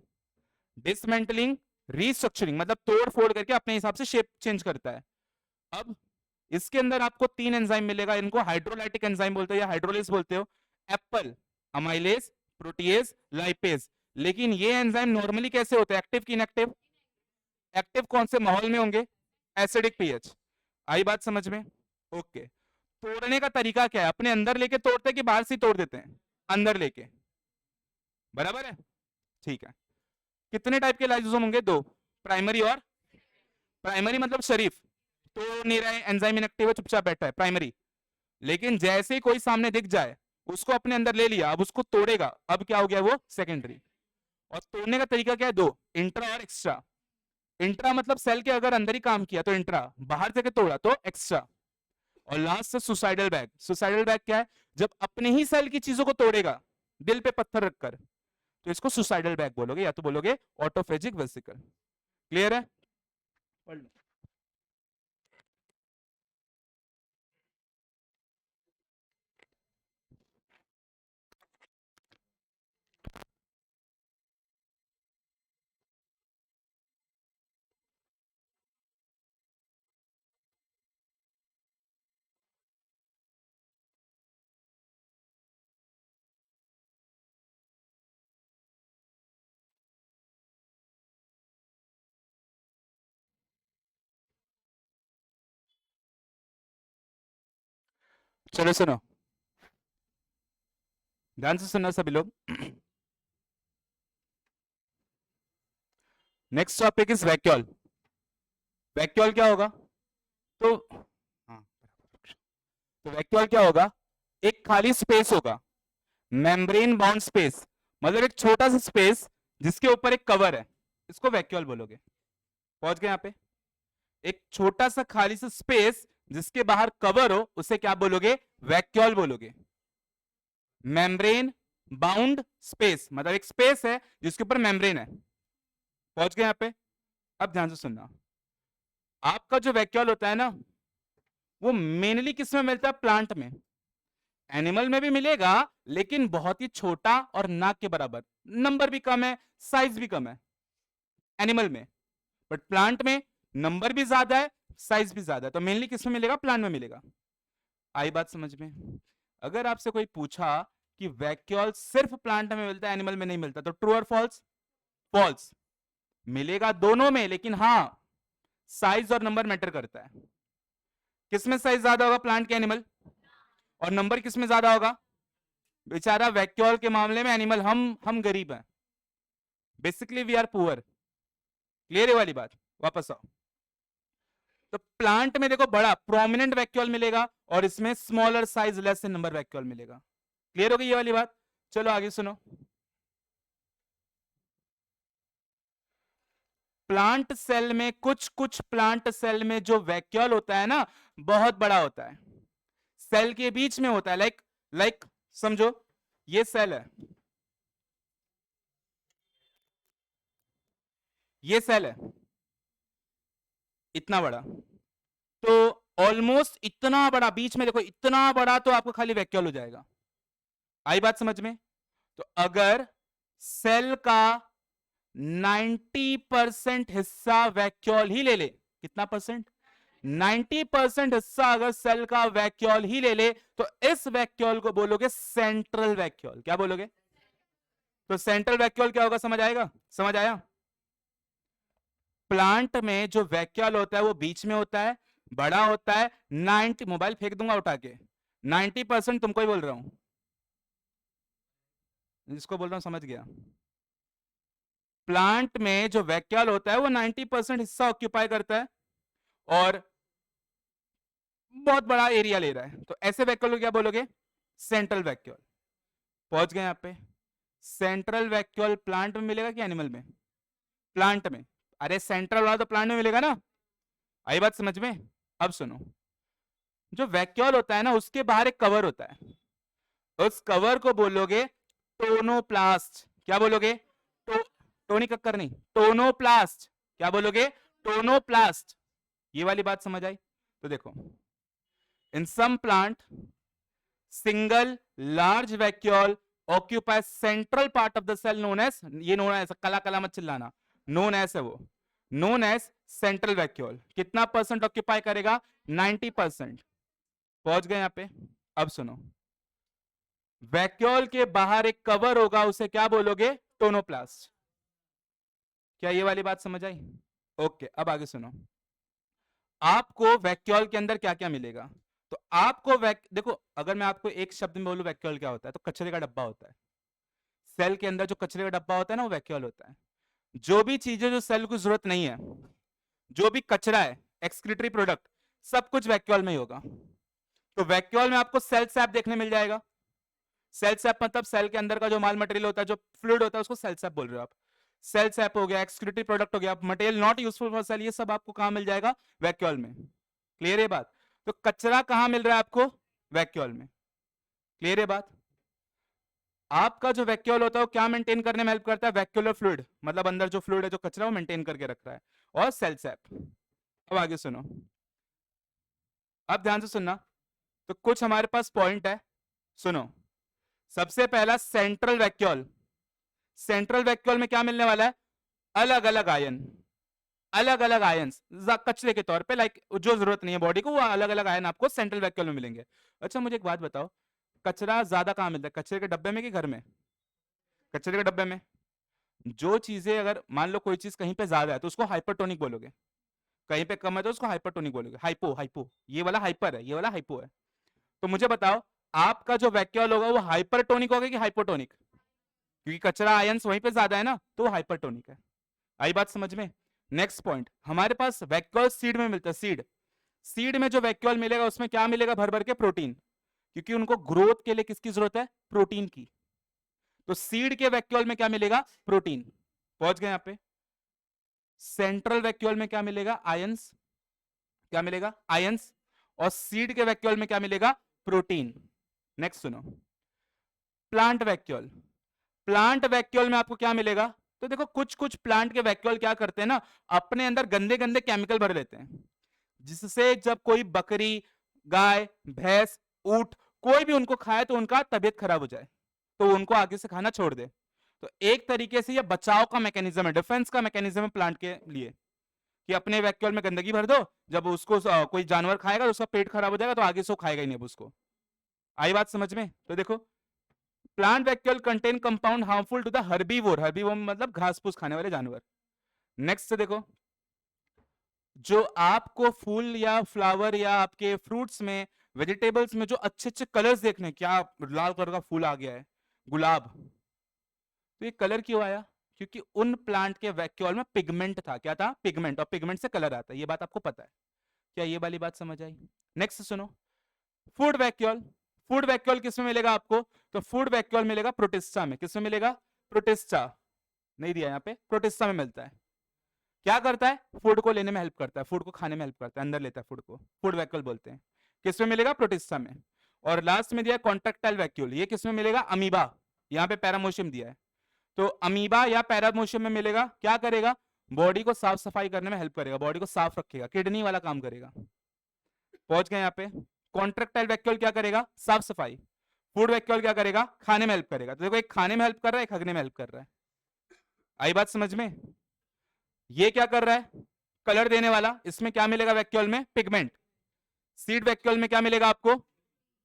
Dismantling restructuring मतलब तोड़ फोड़ करके अपने हिसाब से शेप चेंज करता है। अब इसके अंदर आपको 3 एंजाइम मिलेगा, इनको हाइड्रोलाइटिक एंजाइम बोलते हो या हाइड्रोलिस बोलते हो। Apple, amylase, protease, lipase. लेकिन ये एंजाइम नॉर्मली कैसे होते हैं? एक्टिव की इनएक्टिव? एक्टिव कौन से माहौल में होंगे? Acidic pH. आई बात समझ में? ओके। तोड़ने का तरीका क्या है? अपने अंदर लेके तोड़ते हैं कि बाहर से तोड़ देते हैं? अंदर लेके। बराबर है, ठीक है। कितने टाइप के लाइसोसोम होंगे? 2, प्राइमरी और। प्राइमरी मतलब शरीफ, तो नहीं रहा है, एंजाइम इनएक्टिव है, चुपचाप बैठा है, प्राइमरी। लेकिन जैसे ही कोई सामने दिख जाए, उसको अपने अंदर ले लिया, अब उसको तोड़ेगा, अब क्या हो गया वो? सेकेंडरी। और तोड़ने का तरीका क्या है? 2, इंट्रा और एक्स्ट्रा। इंट्रा मतलब सेल के अगर अंदर ही काम किया तो इंट्रा, बाहर जाके तोड़ा तो एक्स्ट्रा। और लास्ट से सुसाइडल बैग। सुसाइडल बैग क्या है? जब अपने ही सेल की चीजों को तोड़ेगा दिल पे पत्थर रखकर, तो इसको सुसाइडल बैग बोलोगे, या तो बोलोगे ऑटोफेजिक वेसिकल। क्लियर है? पढ़ लो। चलो सुनो, ध्यान से सुनना सभी लोग। Next topic is vacuole. Vacuole क्या होगा? तो हाँ, तो वैक्यूल क्या होगा? एक खाली स्पेस होगा, मेम्ब्रेन बाउंड स्पेस, मतलब एक छोटा सा स्पेस जिसके ऊपर एक कवर है, इसको वैक्यूल बोलोगे। पहुंच गए यहाँ पे? एक छोटा सा खाली सा स्पेस जिसके बाहर कवर हो, उसे क्या बोलोगे? वैक्यूल बोलोगे। मेम्ब्रेन बाउंड स्पेस मतलब एक स्पेस है जिसके ऊपर मेम्ब्रेन है। पहुंच गए यहाँ पे? अब ध्यान से सुनना, आपका जो वैक्यूल होता है ना, वो मेनली किस में मिलता है? प्लांट में। एनिमल में भी मिलेगा, लेकिन बहुत ही छोटा और नाक के बराबर, नंबर भी कम है, साइज भी कम है एनिमल में। बट प्लांट में नंबर भी ज्यादा है, साइज भी ज्यादा है। तो मेनली किस में मिलेगा? प्लांट में मिलेगा। आई बात समझ में? अगर आपसे कोई पूछा कि वैक्यूल सिर्फ प्लांट में मिलता है, एनिमल में नहीं मिलता, तो ट्रू और फॉल्स? फॉल्स। मिलेगा दोनों में, लेकिन हाँ, साइज और नंबर मैटर करता है। किसमें साइज ज्यादा होगा? प्लांट के एनिमल। और नंबर किसमें ज्यादा होगा? बेचारा वैक्यूल के मामले में एनिमल, हम गरीब हैं, basically we are poor. Clear है वाली बात? वापस आओ। तो प्लांट में देखो बड़ा प्रोमिनेंट वैक्यूल मिलेगा, और इसमें smaller size less in number vacuole मिलेगा। क्लियर हो गई ये वाली बात? चलो आगे सुनो। प्लांट सेल में, कुछ कुछ प्लांट सेल में जो वैक्यूल होता है ना, बहुत बड़ा होता है, सेल के बीच में होता है। लाइक समझो, ये सेल है, ये सेल है इतना बड़ा, तो ऑलमोस्ट इतना बड़ा, बीच में देखो इतना बड़ा, तो आपको खाली वैक्यूल हो जाएगा। आई बात समझ में? तो अगर सेल का 90% हिस्सा वैक्यूल ही ले ले, कितना परसेंट? 90% हिस्सा अगर सेल का वैक्यूल ही ले ले, तो इस वैक्यूल को बोलोगे सेंट्रल वैक्यूल। क्या बोलोगे? तो सेंट्रल वैक्यूल क्या होगा, समझ आएगा? समझ आया? प्लांट में जो वैक्यूल होता है वो बीच में होता है, बड़ा होता है। 90, मोबाइल फेंक दूंगा उठा के, 90% तुमको ही बोल रहा हूं, जिसको बोल रहा हूं समझ गया। प्लांट में जो वैक्यूल होता है वो 90% हिस्सा ऑक्यूपाई करता है और बहुत बड़ा एरिया ले रहा है, तो ऐसे वैक्यूल को क्या बोलोगे? Central vacuole. पहुंच गए यहां पे? सेंट्रल वैक्यूल प्लांट में मिलेगा कि एनिमल में? प्लांट में। अरे सेंट्रल वाला तो प्लांट में मिलेगा ना। आई बात समझ में? अब सुनो, जो वैक्यूल होता है ना उसके बाहर एक कवर होता है, उस कवर को बोलोगे टोनोप्लास्ट। क्या बोलोगे? टोनी कक्कर नहीं, टोनोप्लास्ट। क्या बोलोगे? टोनोप्लास्ट। ये वाली बात समझ आई? तो देखो, in some plant single large vacuole occupy central part of the cell known as, ये नोन एज, कला कला मत चिल्लाना, नोन एज है वो, नोन एज सेंट्रल वैक्यूल। कितना परसेंट ऑक्यूपाई करेगा? 90%। पहुंच गए यहां पे? अब सुनो, वैक्यूल के बाहर एक कवर होगा, उसे क्या बोलोगे? टोनोप्लास्ट। क्या ये वाली बात समझ आई? ओके, अब आगे सुनो, आपको वैक्यूल के अंदर क्या क्या मिलेगा? तो आपको देखो, अगर मैं आपको एक शब्द में बोलूं वैक्यूल क्या होता है, तो कचरे का डब्बा होता है। सेल के अंदर जो कचरे का डब्बा होता है ना, वो वैक्यूल होता है। जो भी चीजें जो सेल को जरूरत नहीं है, जो भी कचरा है, एक्सक्रीटरी प्रोडक्ट, सब कुछ वैक्यूल में ही होगा। तो वैक्यूल में आपको सेल सैप देखने मिल जाएगा। सेल सैप मतलब सेल के अंदर का जो माल मटेरियल होता है, जो फ्लूइड होता है, उसको सेल सैप बोल रहे हो आप। सेल सैप हो गया, एक्सक्रीटरी प्रोडक्ट हो गया, material not useful for sale, ये सब आपको कहां मिल जाएगा? वैक्यूल में। क्लियर है बात? तो कचरा कहां मिल रहा है आपको? वैक्यूल में। क्लियर है बात? आपका जो वैक्यूल होता है वो क्या मेंटेन करने में हेल्प करता है? वैक्यूलर फ्लूइड, मतलब अंदर जो फ्लूइड है, जो कचरा, वो मेंटेन करके रख रहा है, और सेल सैप। अब आगे सुनो, अब ध्यान से सुनना। तो कुछ हमारे पास पॉइंट है, सुनो। सबसे पहला सेंट्रल वैक्यूल। सेंट्रल वैक्यूल में क्या मिलने वाला है? अलग अलग आयन, अलग अलग आयंस कचरे के तौर पे, लाइक जो जरूरत नहीं है बॉडी को, वो अलग अलग आयन आपको सेंट्रल वैक्यूल में मिलेंगे। अच्छा मुझे एक बात बताओ, कचरा ज्यादा कहां मिलता है? कचरे के डब्बे में कि घर में? कचरे के डब्बे में। जो चीजें, अगर मान लो कोई चीज कहीं पे ज्यादा है तो उसको हाइपरटोनिक बोलोगे, कहीं पे कम है तो उसको हाइपरटोनिक बोलोगे। हाइपो, हाइपो, ये वाला हाइपर है, ये वाला हाइपो है। तो मुझे बताओ, आपका जो वैक्यूल होगा वो हाइपरटोनिक होगा कि हाइपोटोनिक? क्योंकि कचरा आयंस वहीं पे ज्यादा है ना, तो वो हाइपरटोनिक है। आई बात समझ में? नेक्स्ट पॉइंट, हमारे पास वैक्यूल सीड में मिलता है। सीड, सीड में जो वैक्यूल मिलेगा उसमें क्या मिलेगा? भर भर के प्रोटीन, क्योंकि उनको ग्रोथ के लिए किसकी जरूरत है? प्रोटीन की। तो सीड के वैक्यूल में क्या मिलेगा? प्रोटीन। पहुंच गए यहां पे? सेंट्रल वैक्यूल में क्या मिलेगा? आयंस। क्या मिलेगा? आयंस। और सीड के वैक्यूल में क्या मिलेगा? प्रोटीन। नेक्स्ट सुनो, प्लांट वैक्यूल। प्लांट वैक्यूल में आपको क्या मिलेगा? तो देखो, कुछ कुछ प्लांट के वैक्यूल क्या करते हैं ना, अपने अंदर गंदे गंदे केमिकल भर लेते हैं, जिससे जब कोई बकरी, गाय, भैंस, ऊंट, कोई भी उनको खाए तो उनका तबीयत खराब हो जाए, तो उनको आगे से खाना छोड़ दे। तो एक तरीके से ये बचाव का मैकेनिज्म है, डिफेंस का मैकेनिज्म है प्लांट के लिए, कि अपने वैक्यूल में गंदगी भर दो, जब उसको कोई जानवर खाएगा तो उसका पेट खराब हो जाएगा, तो आगे से वो खाएगा ही नहीं अब उसको। आई बात समझ में? तो देखो, plant vacuole contain compound harmful to the herbivore, herbivore मतलब घास फूस खाने वाले जानवर। नेक्स्ट देखो, जो आपको फूल या फ्लावर या आपके फ्रूट्स में, वेजिटेबल्स में जो अच्छे अच्छे कलर्स देखने, क्या लाल कलर का फूल आ गया है, गुलाब, तो ये कलर क्यों आया? क्योंकि उन प्लांट के वैक्यूल में पिगमेंट था। क्या था? पिगमेंट, और पिगमेंट से कलर आता है, ये बात आपको पता है। क्या ये वाली बात समझ आई? नेक्स्ट सुनो, फूड वैक्यूल। फूड वैक्यूल किसमें मिलेगा आपको? तो फूड वैक्यूल मिलेगा प्रोटिस्टा में। किसमें मिलेगा? प्रोटिस्टा। नहीं दिया यहाँ पे, प्रोटिस्टा में मिलता है। क्या करता है? फूड को लेने में हेल्प करता है, फूड को खाने में हेल्प करता है, अंदर लेता है फूड को, फूड वैक्यूल बोलते हैं। किसमें मिलेगा? प्रोटिस्टा में। और लास्ट में दिया कॉन्ट्रेक्टाइल वैक्यूल, ये किसमें मिलेगा? अमीबा। यहाँ पे पैरामोशियम दिया है, तो अमीबा या पैरामोशियम में मिलेगा। क्या करेगा? बॉडी को साफ सफाई करने में हेल्प करेगा, बॉडी को साफ रखेगा, किडनी वाला काम करेगा। पहुंच गए यहाँ पे? कॉन्ट्रेक्टाइल वैक्यूल क्या करेगा? साफ सफाई। फूड वैक्यूल क्या करेगा, खाने में हेल्प करेगा। तो देखो एक खाने में हेल्प कर रहा है, एक हगने में हेल्प कर रहा है। आई बात समझ में? ये क्या कर रहा है, कलर देने वाला, इसमें क्या मिलेगा वैक्यूल में, पिगमेंट। सीड वैक्यूल में क्या मिलेगा आपको,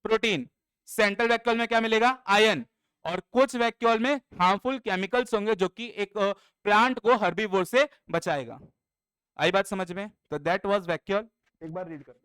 प्रोटीन। सेंट्रल वैक्यूल में क्या मिलेगा, आयरन। और कुछ वैक्यूल में हार्मफुल केमिकल्स होंगे जो कि एक प्लांट को हर्बीवोर से बचाएगा। आई बात समझ में? तो दैट वाज वैक्यूल। एक बार रीड कर लो।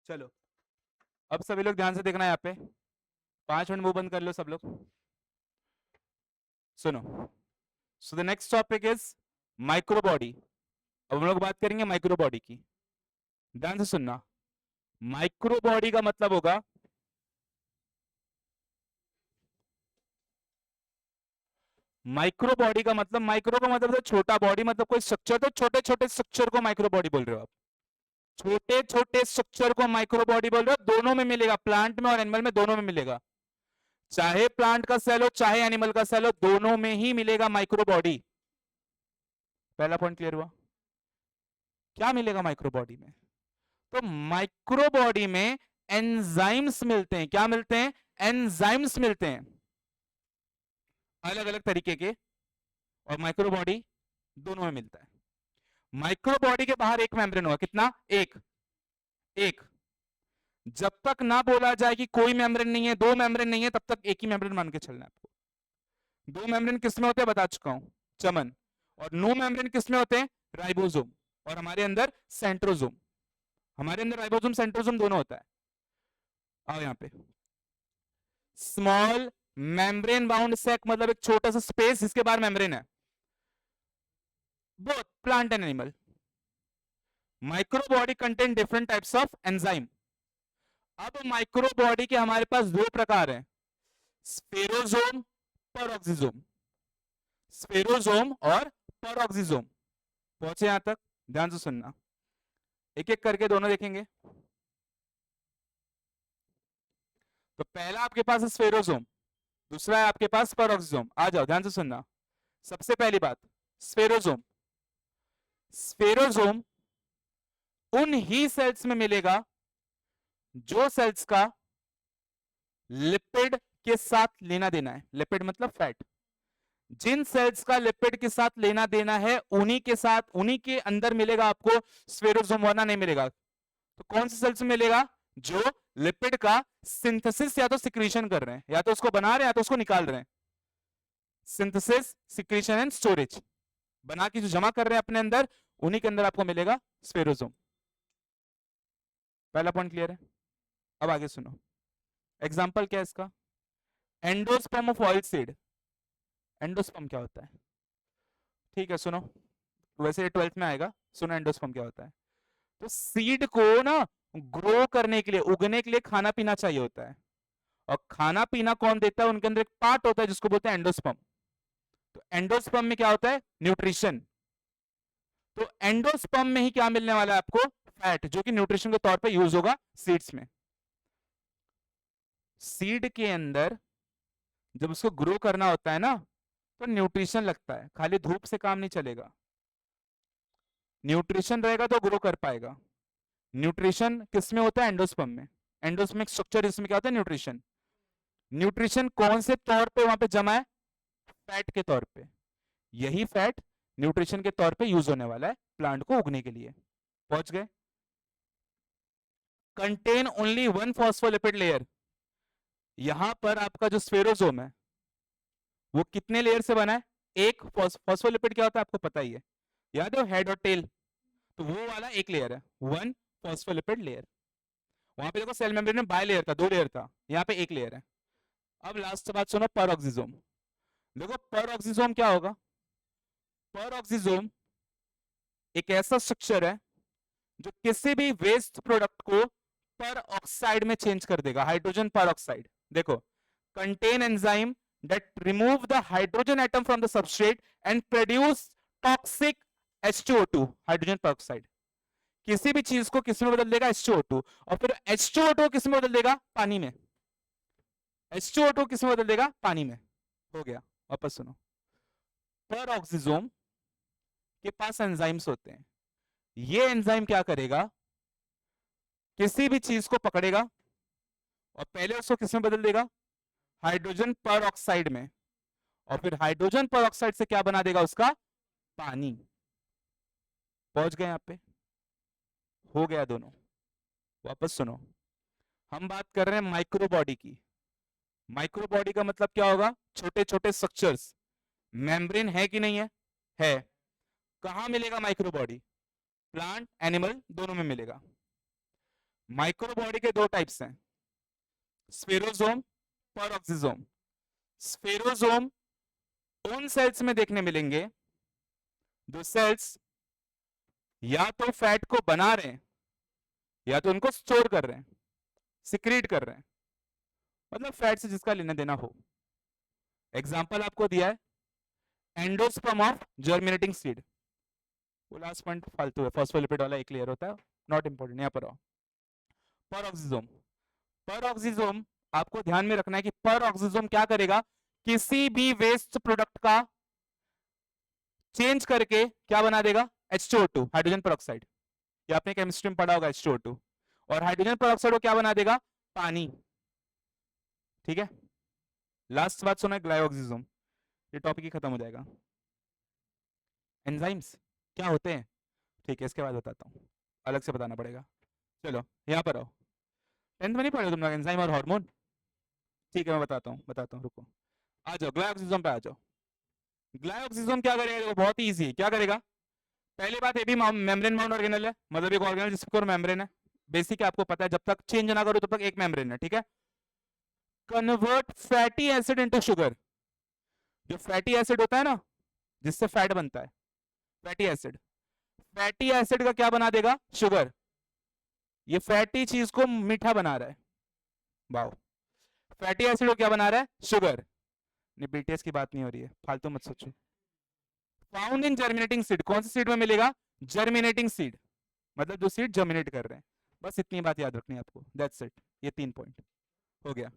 चलो अब सभी लोग ध्यान से देखना है यहाँ पे, 5 मिनट मुंह बंद कर लो सब लोग, सुनो। So the next topic is micro body. अब हम लोग बात करेंगे माइक्रो बॉडी की, ध्यान से सुनना। माइक्रो बॉडी का मतलब होगा, माइक्रो बॉडी का मतलब, माइक्रो का मतलब छोटा, बॉडी मतलब कोई स्ट्रक्चर, तो छोटे छोटे स्ट्रक्चर को माइक्रो बॉडी बोल रहे हो आप। छोटे छोटे स्ट्रक्चर को माइक्रो बॉडी बोल रहे हो, दोनों में मिलेगा, प्लांट में और एनिमल में, दोनों में मिलेगा। चाहे प्लांट का सेल हो चाहे एनिमल का सेल हो, दोनों में ही मिलेगा माइक्रो बॉडी। पहला पॉइंट क्लियर हुआ? क्या मिलेगा माइक्रो बॉडी में? तो माइक्रो बॉडी में एंजाइम्स मिलते हैं। क्या मिलते हैं? एंजाइम्स मिलते हैं, अलग अलग तरीके के, और माइक्रो बॉडी दोनों में मिलता है। माइक्रो बॉडी के बाहर एक मेम्ब्रेन होगा, कितना, एक। एक, जब तक ना बोला जाए कि कोई मेम्ब्रेन नहीं है, दो मेम्ब्रेन नहीं है, तब तक एक ही मेम्ब्रेन मान के चलना है आपको। दो मेम्ब्रेन किसमें होते हैं बता चुका हूं, चमन। और नो मेम्ब्रेन किसमें होते हैं, राइबोसोम। और हमारे अंदर सेंट्रोसोम, हमारे अंदर राइबोसोम सेंट्रोसोम दोनों होता है। आओ यहां पे, स्मॉल मेम्ब्रेन बाउंड सेक मतलब एक छोटा सा स्पेस जिसके बाहर मेम्ब्रेन है, both plant and animal. Micro body contain different types of enzyme. अब माइक्रो बॉडी के हमारे पास दो प्रकार हैं, स्फेरोजोम, पेरोक्सिसोम। स्फेरोजोम और पेरोक्सिसोम। पहुंचे यहां तक? ध्यान से सुनना, एक एक करके दोनों देखेंगे। तो पहला आपके पास है स्फेरोजोम, दूसरा है आपके पास पेरोक्सिसोम। आ जाओ ध्यान से सुनना। सबसे पहली बात, स्फेरोजोम। स्फेरोजोम उन ही सेल्स में मिलेगा जो सेल्स का लिपिड के साथ लेना देना है। लिपिड मतलब फैट। जिन सेल्स का लिपिड के साथ लेना देना है उन्हीं के साथ, उन्हीं के अंदर मिलेगा आपको स्फेरोजोम, वरना नहीं मिलेगा। तो कौन से सेल्स में मिलेगा, जो लिपिड का सिंथेसिस या तो सिक्रीशन कर रहे हैं, या तो उसको बना रहे हैं या तो उसको निकाल रहे हैं। सिंथेसिस, सिक्रीशन एंड स्टोरेज, बना के जो जमा कर रहे हैं अपने अंदर, उन्हीं के अंदर आपको मिलेगा स्फेरोजोम। पहला पॉइंट क्लियर है? अब आगे सुनो, एग्जाम्पल क्या है इसका, endosperm of oil seed. Endosperm क्या होता है? ठीक है सुनो, वैसे 12th में आएगा, सुनो एंडोस्पर्म क्या होता है। तो सीड को ना ग्रो करने के लिए, उगने के लिए खाना पीना चाहिए होता है, और खाना पीना कौन देता है, उनके अंदर एक पार्ट होता है जिसको बोलते हैं एंडोस्पर्म। तो एंडोस्पर्म में क्या होता है, न्यूट्रिशन। तो एंडोस्पर्म में ही क्या मिलने वाला है आपको, फैट, जो कि न्यूट्रिशन के तौर पे यूज होगा सीड्स में। सीड के अंदर जब उसको ग्रो करना होता है ना, तो न्यूट्रिशन लगता है, खाली धूप से काम नहीं चलेगा। न्यूट्रिशन रहेगा तो ग्रो कर पाएगा। न्यूट्रिशन किसमें होता है, एंडोस्पर्म में। एंडोस्पर्मिक स्ट्रक्चर इसमें क्या होता है, न्यूट्रिशन। न्यूट्रिशन कौन से तौर पे वहां पे जमा है, फैट के तौर पे। यही फैट न्यूट्रिशन के तौर पे यूज होने वाला है प्लांट को उगने के लिए। पहुंच गए? Contain only one phospholipid layer. यहां पर आपका जो स्फेरोजोम है वो कितने लेयर से बना है, एक। फॉस्फोलिपिड क्या होता है आपको पता ही है, याद है, हेड और टेल। तो वो वाला एक लेयर है, वन फॉस्फोलिपिड लेयर। वहां पे देखो सेल मेम्ब्रेन में बाय लेयर था, दो लेयर था, यहाँ पे एक लेयर है। अब लास्ट बात सुनो, पेरोक्सिसोम। देखो पेरोक्सिसोम क्या होगा, पेरोक्सिसोम एक ऐसा स्ट्रक्चर है जो किसी भी वेस्ट प्रोडक्ट को पर ऑक्साइड में चेंज कर देगा, हाइड्रोजन पर ऑक्साइड। देखो, contain enzyme that remove the hydrogen atom from the substrate and produce toxic H2O2 hydrogen peroxide. किसी भी चीज को किस में बदल देगा? H2O2। और फिर H2O2 किस में बदल देगा? पानी में। H2O2 किस में बदल देगा? पानी में। हो गया। वापस सुनो, पर ऑक्सीजोम के पास एंजाइम्स होते हैं। ये एंजाइम क्या करेगा? किसी भी चीज को पकड़ेगा और पहले उसको किस में बदल देगा? हाइड्रोजन पर ऑक्साइड में। और फिर हाइड्रोजन पर ऑक्साइड से क्या बना देगा? उसका पानी। पहुंच गए यहां पे? हो गया दोनों। वापस सुनो, हम बात कर रहे हैं माइक्रो बॉडी की। माइक्रो बॉडी का मतलब क्या होगा? छोटे छोटे स्ट्रक्चर्स। मेम्ब्रेन है कि नहीं है? है। कहां मिलेगा माइक्रो बॉडी? प्लांट, एनिमल, दोनों में मिलेगा। माइक्रो बॉडी के दो टाइप्स हैं, स्फेरोजोम, परऑक्सीजोम। स्फेरोजोम उन सेल्स में देखने मिलेंगे जो सेल्स या तो फैट को बना रहे हैं या तो उनको स्टोर कर रहे हैं, सिक्रीट कर रहे हैं, मतलब फैट से जिसका लेना देना हो। एग्जाम्पल आपको दिया है एंडोस्पर्म ऑफ जर्मिनेटिंग सीड। वो लास्ट पॉइंट फालतू है, फॉस्फोलिपिड वाला एक क्लियर होता है, नॉट इंपॉर्टेंट। यहां पर आओ, परऑक्सीजोम। परऑक्सीजोम आपको ध्यान में रखना है कि परऑक्सीजोम क्या करेगा? किसी भी वेस्ट प्रोडक्ट का चेंज करके क्या बना देगा? H2O2 hydrogen peroxide. ये आपने केमिस्ट्री में पढ़ा होगा H2O2। और हाइड्रोजन पेरोक्साइड को क्या बना देगा? पानी। ठीक है, लास्ट बात सुना है, ग्लाइऑक्सिजोम। ये टॉपिक ही खत्म हो जाएगा। एंजाइम्स क्या होते हैं? ठीक है, इसके बाद बताता हूँ, अलग से बताना पड़ेगा। चलो यहाँ पर आओ, 10th में नहीं पढ़े तुम लोग एंजाइम और हार्मोन? ठीक है, मैं बताता हूँ, रुको। आ जाओ, ग्लाइऑक्सिजोम पे आ जाओ। ग्लाइऑक्सिजोम क्या करेगा? देखो बहुत ही ईजी है। क्या करेगा? पहली बात, ये भी मेम्ब्रेन बाउंड ऑर्गेनल है, मतलब एक ऑर्गेनल जिसके ऊपर मेम्ब्रेन है। बेसिक है, आपको पता है, जब तक चेंज ना करो तब तक एक मेम्ब्रेन है। ठीक है, convert fatty acid into sugar. जो फैटी एसिड होता है ना, जिससे फैट बनता है, फैटी एसिड, फैटी एसिड का क्या बना देगा? शुगर। ये फैटी चीज को मीठा बना रहा है। वाओ, फैटी एसिड को क्या बना रहा है? शुगर। नहीं, बीटीएस की बात नहीं हो रही है, फालतू मत सोचो। फाउंड इन जर्मिनेटिंग सीड, कौन सी सीड में मिलेगा? जर्मिनेटिंग सीड, मतलब जो सीड जर्मिनेट कर रहे हैं। बस इतनी बात याद रखनी है आपको, दैट्स इट। ये 3 पॉइंट हो गया।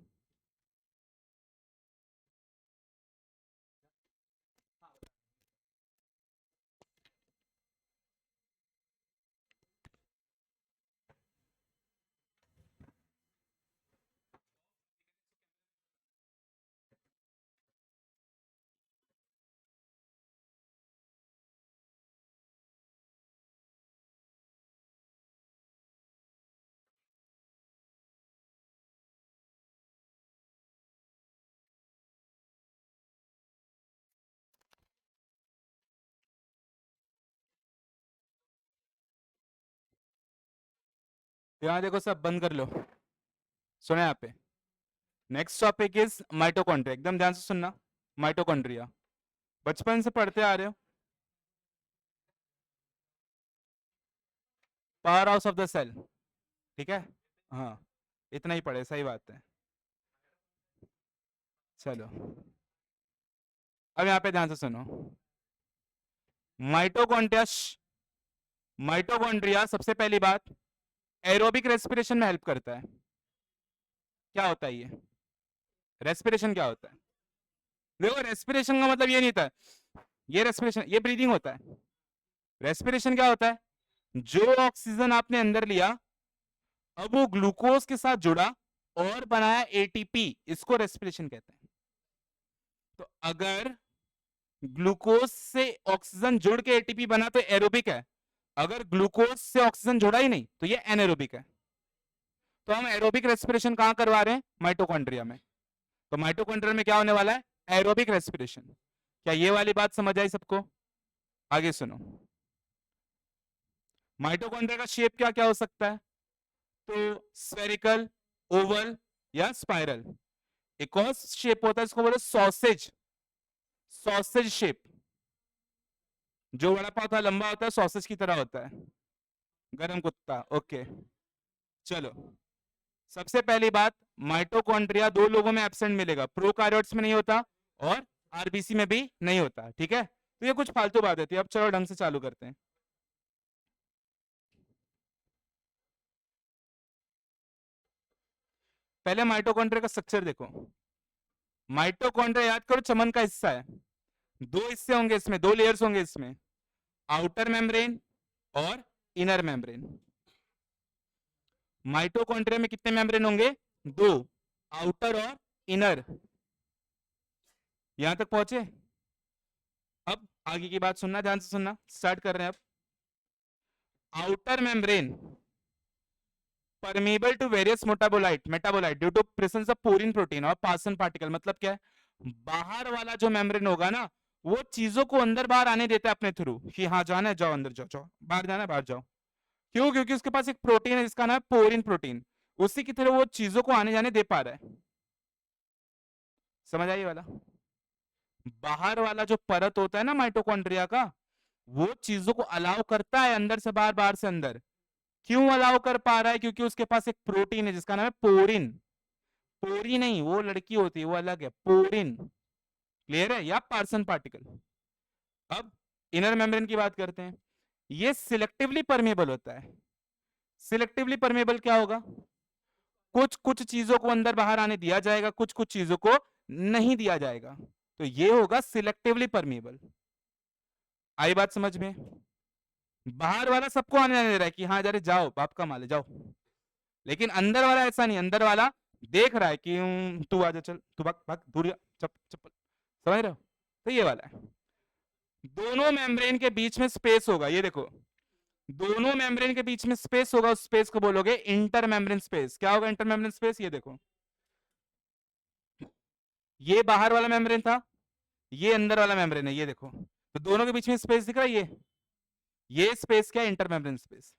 यहाँ देखो, सब बंद कर लो, सुना यहाँ पे। नेक्स्ट टॉपिक इज माइटोकॉन्ड्रिया, एकदम ध्यान से सुनना। माइटोकॉन्ड्रिया बचपन से पढ़ते आ रहे हो। Power house of the cell, ठीक है, हाँ, इतना ही पढ़े, सही बात है। चलो अब यहाँ पे ध्यान से सुनो। माइटोकॉन्ड्रिया, माइटोकॉन्ड्रिया सबसे पहली बात एरोबिक रेस्पिरेशन में हेल्प करता है। क्या होता है ये? रेस्पिरेशन क्या होता है? देखो, रेस्पिरेशन का मतलब ये नहीं था, ये रेस्पिरेशन, ये ब्रीदिंग होता है। रेस्पिरेशन क्या होता है? जो ऑक्सीजन आपने अंदर लिया, अब वो ग्लूकोज के साथ जुड़ा और बनाया एटीपी, इसको रेस्पिरेशन कहते हैं। तो अगर ग्लूकोज से ऑक्सीजन जुड़ के एटीपी बना तो एरोबिक है, अगर ग्लूकोज से ऑक्सीजन जुड़ा ही नहीं तो ये एनएरोबिक है। तो हम एरोबिक रेस्पिरेशन कहां करवा रहे हैं? माइटोकॉन्ड्रिया में। तो माइटोकॉन्ड्रिया में क्या होने वाला है? Aerobic respiration. क्या ये वाली बात समझ आई सबको? आगे सुनो, माइटोकॉन्ड्रिया का शेप क्या क्या हो सकता है? तो स्फेरिकल, ओवल या स्पाइरल। एक और शेप होता है, इसको बोले सॉसेज, सॉसेज शेप। जो बड़ा पाव था लंबा होता है, सॉसेज की तरह होता है। गरम कुत्ता, ओके। चलो, सबसे पहली बात, माइटोकॉन्ड्रिया दो लोगों में एब्सेंट मिलेगा, प्रोकार्योट्स में नहीं होता और आरबीसी में भी नहीं होता। ठीक है, तो ये कुछ फालतू बात होती है। अब चलो ढंग से चालू करते हैं। पहले माइटोकॉन्ड्रिया का स्ट्रक्चर देखो। माइटोकॉन्ड्रिया याद करो चमन का हिस्सा है, दो हिस्से होंगे इसमें, दो लेयर्स होंगे इसमें, आउटर मेम्ब्रेन और इनर मेम्ब्रेन। माइटोकॉन्ड्रिया में कितने मेम्ब्रेन होंगे? दो, आउटर और इनर। यहां तक पहुंचे? अब आगे की बात सुनना, ध्यान से सुनना, स्टार्ट कर रहे हैं अब। Outer membrane permeable to various metabolite due to presence of porin protein और पार्सन पार्टिकल। मतलब क्या है? बाहर वाला जो मेम्ब्रेन होगा ना, वो चीजों को अंदर बाहर आने देता है अपने थ्रू, कि हाँ जाना है जाओ, अंदर जाओ, जाओ बाहर जाना है बाहर जाओ। क्यों? क्योंकि उसके पास एक प्रोटीन है जिसका नाम है पोरिन प्रोटीन, उसी की तरह वो चीजों को आने जाने दे पा रहा है। समझ आई वाला? बाहर वाला जो परत होता है ना माइटोकॉन्ड्रिया का, वो चीजों को अलाउ करता है अंदर से बाहर, बाहर से अंदर। क्यों अलाउ कर पा रहा है? क्योंकि उसके पास एक प्रोटीन है जिसका नाम है पोरिन। पोरी नहीं, वो लड़की होती है, वो अलग है, पोरिन। क्लियर है? या पार्सन पार्टिकल। अब इनर मेम्ब्रेन की बात करते हैं। ये सिलेक्टिवली परमेबल होता है। सिलेक्टिवली परमेबल क्या होगा? कुछ कुछ चीजों को अंदर बाहर आने दिया जाएगा, कुछ कुछ चीजों को नहीं दिया जाएगा, तो ये होगा सिलेक्टिवली परमेबल। आई बात समझ में? बाहर वाला सबको आने जाने दे रहा है कि हाँ जा रहे जाओ, बाप का माल है जाओ, लेकिन अंदर वाला ऐसा नहीं। अंदर वाला देख रहा है कि तू आजा, चल तू भाग भाग, दूर चप्पल। समझ रहे हो? तो ये वाला है। दोनों मेम्ब्रेन के बीच में स्पेस होगा, ये देखो, दोनों मेम्ब्रेन के बीच में स्पेस होगा, उस स्पेस को बोलोगे इंटर मेम्ब्रेन स्पेस। क्या होगा इंटर मेम्ब्रेन स्पेस? ये देखो, ये बाहर वाला मेम्ब्रेन था, ये अंदर वाला मेम्ब्रेन है, ये देखो, तो दोनों के बीच में स्पेस दिख रहा है, ये स्पेस क्या है? Inter membrane space,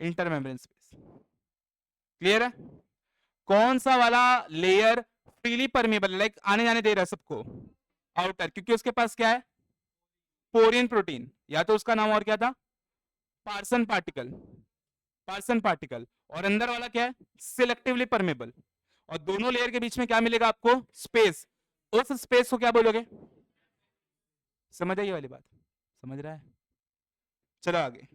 inter membrane space. Clear है? कौन सा वाला लेयर फ्रीली परमेबल, लाइक आने जाने दे रहा है सबको? आउटर, क्योंकि उसके पास क्या है? पोरियन प्रोटीन, या तो उसका नाम और क्या था? Parson particle, parson particle. और अंदर वाला क्या है? Selectively permeable. और दोनों लेयर के बीच में क्या मिलेगा आपको? स्पेस। उस स्पेस को क्या बोलोगे? समझ आई ये वाली बात? समझ रहा है? चलो आगे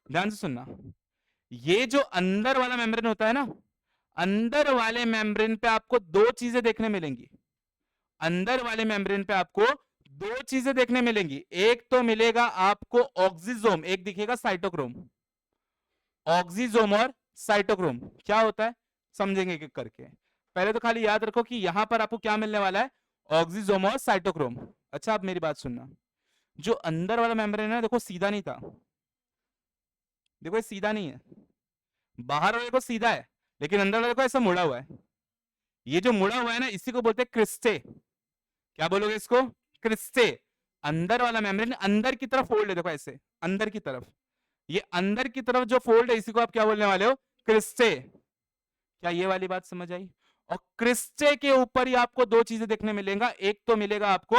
ध्यान से सुनना। ये जो अंदर वाला मेम्ब्रेन होता है ना, अंदर वाले मेम्ब्रेन पे आपको दो चीजें देखने मिलेंगी। अंदर वाले मेम्ब्रेन पे आपको दो चीजें देखने मिलेंगी। एक तो मिलेगा आपको ऑक्सीजोम, एक दिखेगा साइटोक्रोम। ऑक्सीजोम और साइटोक्रोम क्या होता है समझेंगे एक एक करके। पहले तो खाली याद रखो कि यहां पर आपको क्या मिलने वाला है? ऑक्सीजोम और साइटोक्रोम। अच्छा अब मेरी बात सुनना, जो अंदर वाला मेम्ब्रेन है देखो सीधा नहीं था, देखो ये सीधा नहीं है। बाहर वाले को सीधा है, लेकिन अंदर वाले को ऐसा मुड़ा हुआ है। ये जो मुड़ा हुआ है ना, इसी को बोलते हैं क्रिस्टे। क्या बोलोगे इसको? क्रिस्टे। अंदर वाला मेम्ब्रेन अंदर की तरफ फोल्ड है, देखो ऐसे अंदर की तरफ, ये अंदर की तरफ जो फोल्ड है इसी को आप क्या बोलने वाले हो? क्रिस्टे। क्या ये वाली बात समझ आई? और क्रिस्टे के ऊपर ही आपको दो चीजें देखने मिलेगा, एक तो मिलेगा आपको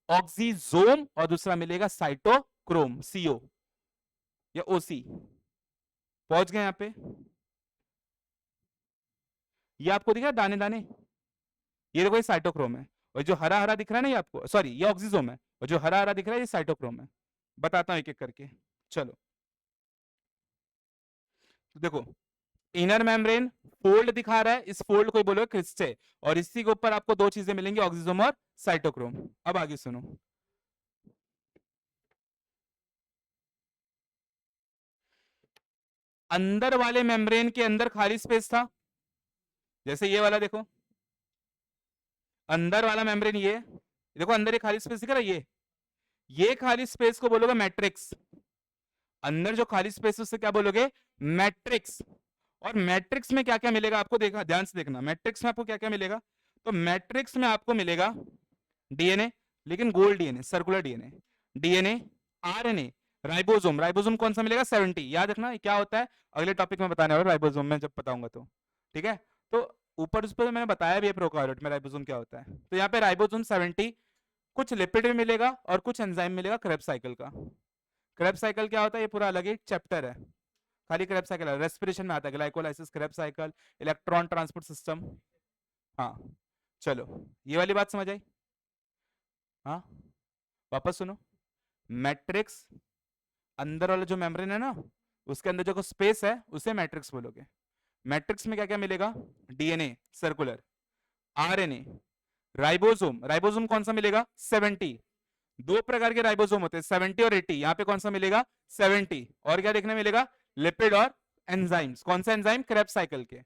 ऑक्सीजोम और दूसरा मिलेगा साइटोक्रोम, सीओ या ओसी। पहुंच गए यहां पे? ये आपको दिख रहा है दाने दाने, ये देखो ये साइटोक्रोम है, और जो हरा हरा दिख रहा है ना ये आपको, सॉरी ये ऑक्सीजोम है, और जो हरा हरा दिख रहा है ये साइटोक्रोम है। बताता हूं एक एक करके। चलो तो देखो, इनर मेम्ब्रेन फोल्ड दिखा रहा है, इस फोल्ड को बोलो क्रिस्टे, और इसी के ऊपर आपको दो चीजें मिलेंगी, ऑक्सीजोम और साइटोक्रोम। अब आगे सुनो, अंदर वाले मेम्ब्रेन के अंदर खाली स्पेस था, जैसे ये वाला देखो, अंदर वाला मेम्ब्रेन ये देखो, अंदर ये खाली स्पेस दिख रहा है, ये खाली स्पेस को बोलोगे मैट्रिक्स। अंदर जो खाली स्पेस है उससे क्या बोलोगे? मैट्रिक्स। और मैट्रिक्स में क्या क्या मिलेगा आपको? देखा, ध्यान से देखना, मैट्रिक्स में आपको क्या क्या मिलेगा? तो मैट्रिक्स में आपको मिलेगा डीएनए, लेकिन गोल DNA, circular DNA, DNA, RNA, ribosome. Ribosome कौन सा मिलेगा? 70। याद रखना क्या होता है, अगले टॉपिक में बताने वाला राइबोसोम में जब बताऊंगा तो। ठीक है? तो ऊपर उस पर मैंने बताया भी है प्रोकार्योट में राइबोसोम क्या होता है। तो यहाँ पे राइबोसोम 70, कुछ लिपिड में मिलेगा और कुछ एंजाइम मिलेगा क्रेब्स साइकिल का। क्रेब्स साइकिल क्या होता है? ये पूरा अलग एक चैप्टर है, खाली क्रेब्स साइकिल है, रेस्पिरेशन में आता है, glycolysis, Krebs cycle, electron transport system. हाँ चलो, ये वाली बात समझ आई? हाँ, वापस सुनो। मैट्रिक्स, अंदर वाला जो मेम्ब्रेन है ना, उसके अंदर जो स्पेस है उसे मैट्रिक्स बोलोगे। मैट्रिक्स में क्या क्या मिलेगा? DNA circular, RNA, ribosome. Ribosome कौन सा मिलेगा? 70। दो प्रकार के राइबोसोम होते हैं, 70 और 80। यहाँ पे कौन सा मिलेगा? 70। और क्या देखने मिलेगा? लिपिड और एंजाइम्स। कौन सा एंजाइम? क्रेब्स साइकिल के।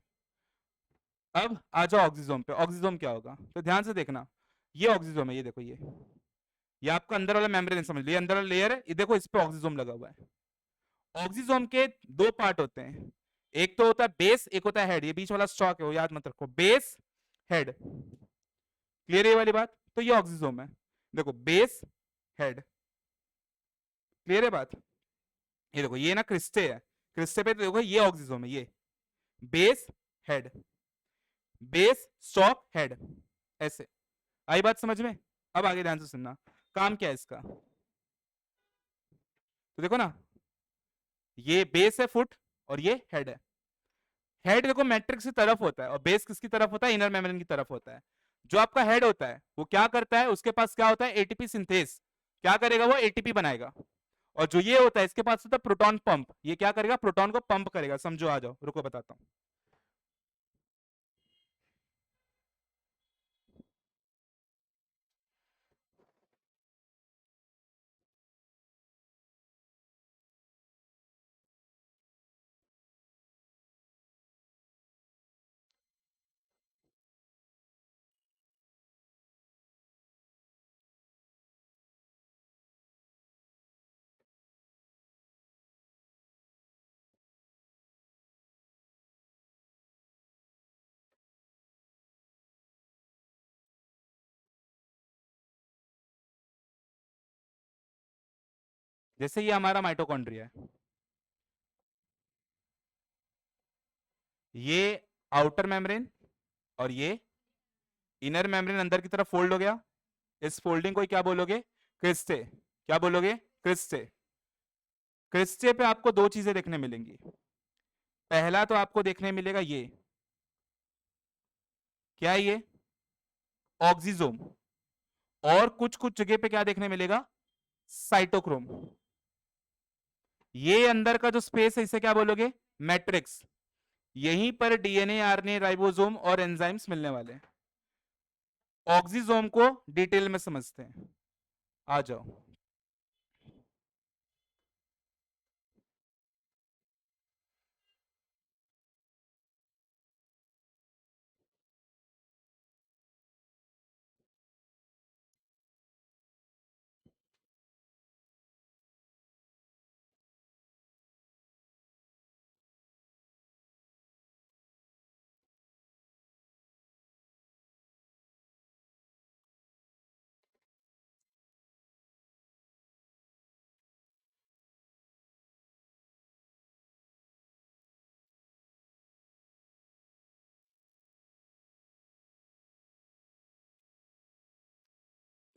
अब आ जाओ ऑक्सीजोम पे। ऑक्सीजोम क्या होगा? तो ध्यान से देखना, ये ऑक्सीजोम है, ये देखो, ये आपका अंदर वाला मेम्ब्रेन समझ लो, अंदर वाला लेयर है, ये देखो, इस पे ऑक्सीजोम लगा हुआ है। ऑक्सीजोम के दो पार्ट होते हैं, एक तो होता है बेस, एक होता है हेड। ये बीच वाला स्टॉक है, वो याद मत रखो, बेस हेड। क्लियर ये वाली बात? तो ये ऑक्सीजोम है, देखो, बेस हेड। क्लियर है बात? ये देखो, ये ना क्रिस्टे है, क्रिस्टे पे तो देखो ये ऑक्सीजोम है, ये base head, base stock head, ऐसे। आई बात समझ में? अब आगे ध्यान से सुनना, काम क्या है इसका। तो देखो ना, ये बेस है फुट और ये हेड है। हेड देखो मैट्रिक्स की तरफ होता है और बेस किसकी तरफ होता है? इनर मेम्ब्रेन की तरफ होता है। जो आपका हेड होता है वो क्या करता है? उसके पास क्या होता है? ATP synthase. क्या करेगा वो? एटीपी बनाएगा। और जो ये होता है, इसके पास होता है प्रोटॉन पंप। ये क्या करेगा? प्रोटॉन को पंप करेगा। समझो, आ जाओ, रुको बताता हूं। जैसे ये हमारा माइटोकॉन्ड्रिया है, ये आउटर मेम्ब्रेन और ये इनर मेम्ब्रेन अंदर की तरफ फोल्ड हो गया। इस फोल्डिंग को क्या बोलोगे? क्रिस्टे। क्या बोलोगे? क्रिस्टे। क्रिस्टे पे आपको दो चीजें देखने मिलेंगी। पहला तो आपको देखने मिलेगा ये, क्या है ये? ऑक्सीजोम। और कुछ कुछ जगह पे क्या देखने मिलेगा? साइटोक्रोम। ये अंदर का जो स्पेस है इसे क्या बोलोगे? मैट्रिक्स। यहीं पर डीएनए, आरएनए, राइबोसोम और एंजाइम्स मिलने वाले हैं। ऑक्सीजोम को डिटेल में समझते हैं, आ जाओ।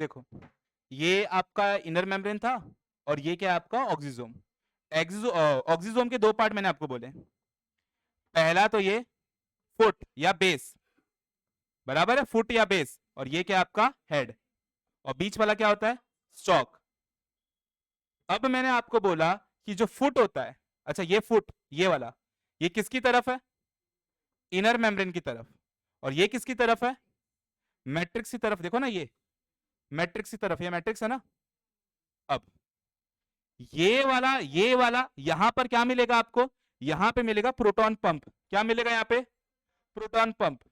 देखो, ये आपका इनर मेम्ब्रेन था और ये क्या है आपका? ऑक्सीजोम। ऑक्सीजोम के दो पार्ट मैंने आपको बोले। पहला तो ये फुट या बेस, बराबर है, फुट या बेस। और ये क्या आपका? हेड। और बीच वाला क्या होता है? स्टॉक। अब मैंने आपको बोला कि जो फुट होता है, अच्छा ये फुट, ये वाला, ये किसकी तरफ है? इनर मेम्ब्रेन की तरफ। और ये किसकी तरफ है? मैट्रिक्स की तरफ। देखो ना, ये मैट्रिक्स की तरफ, ये मैट्रिक्स है ना। अब ये वाला यहां पर क्या मिलेगा आपको? यहां पे मिलेगा प्रोटॉन पंप। क्या मिलेगा यहां पे? Proton pump.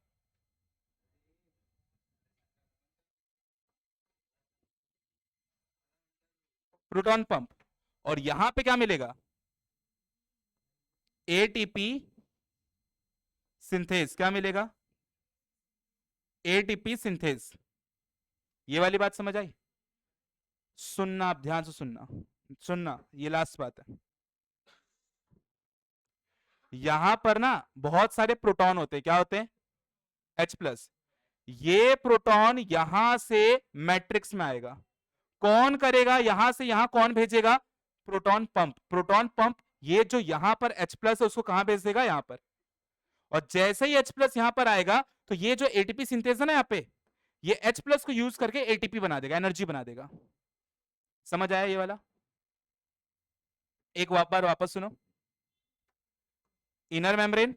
Proton pump. और यहां पे क्या मिलेगा? ATP synthase. क्या मिलेगा? ATP synthase. ये वाली बात समझ आई? सुनना, आप ध्यान से सुनना, सुनना, ये लास्ट बात है। यहां पर ना बहुत सारे प्रोटॉन होते हैं। क्या होते हैं? H+। ये प्रोटॉन यहां से मैट्रिक्स में आएगा। कौन करेगा? यहां से यहां कौन भेजेगा? Proton pump. प्रोटॉन पंप ये जो यहां पर H+ है उसको कहां भेज देगा? यहां पर। और जैसे ही H+ यहां पर आएगा तो ये जो एटीपी सिंथेस है ना यहाँ पे, ये H प्लस को यूज करके एटीपी बना देगा, एनर्जी बना देगा। समझ आया ये वाला? एक बार वापस सुनो। इनर मेम्ब्रेन,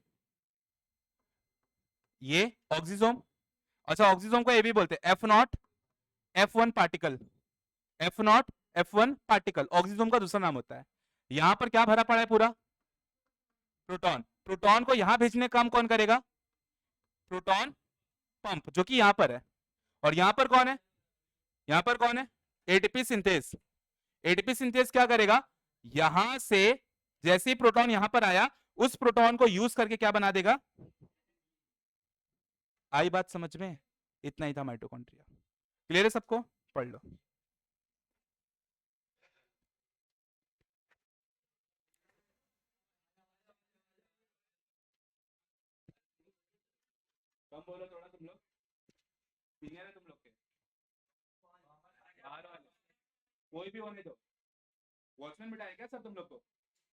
ये ऑक्सीजोम। अच्छा, ऑक्सीजोम को ये भी बोलते हैं F0 F1 particle, F0 F1 particle oxysome का दूसरा नाम होता है। यहां पर क्या भरा पड़ा है पूरा? प्रोटॉन। प्रोटॉन को यहां भेजने का काम कौन करेगा? प्रोटॉन पंप, जो कि यहां पर है। और यहां पर कौन है? यहां पर कौन है? ATP synthase. एटीपी सिंथेस क्या करेगा? यहां से जैसे ही प्रोटॉन यहां पर आया, उस प्रोटॉन को यूज करके क्या बना देगा? आई बात समझ में? इतना ही था माइटोकॉन्ड्रिया। क्लियर है सबको? पढ़ लो। कम बोलो थोड़ा तुम लोग, सीनियर है तुम लोग के। बाहर वाले कोई भी होने दो, वॉचमैन बिठाए क्या सब तुम लोग को?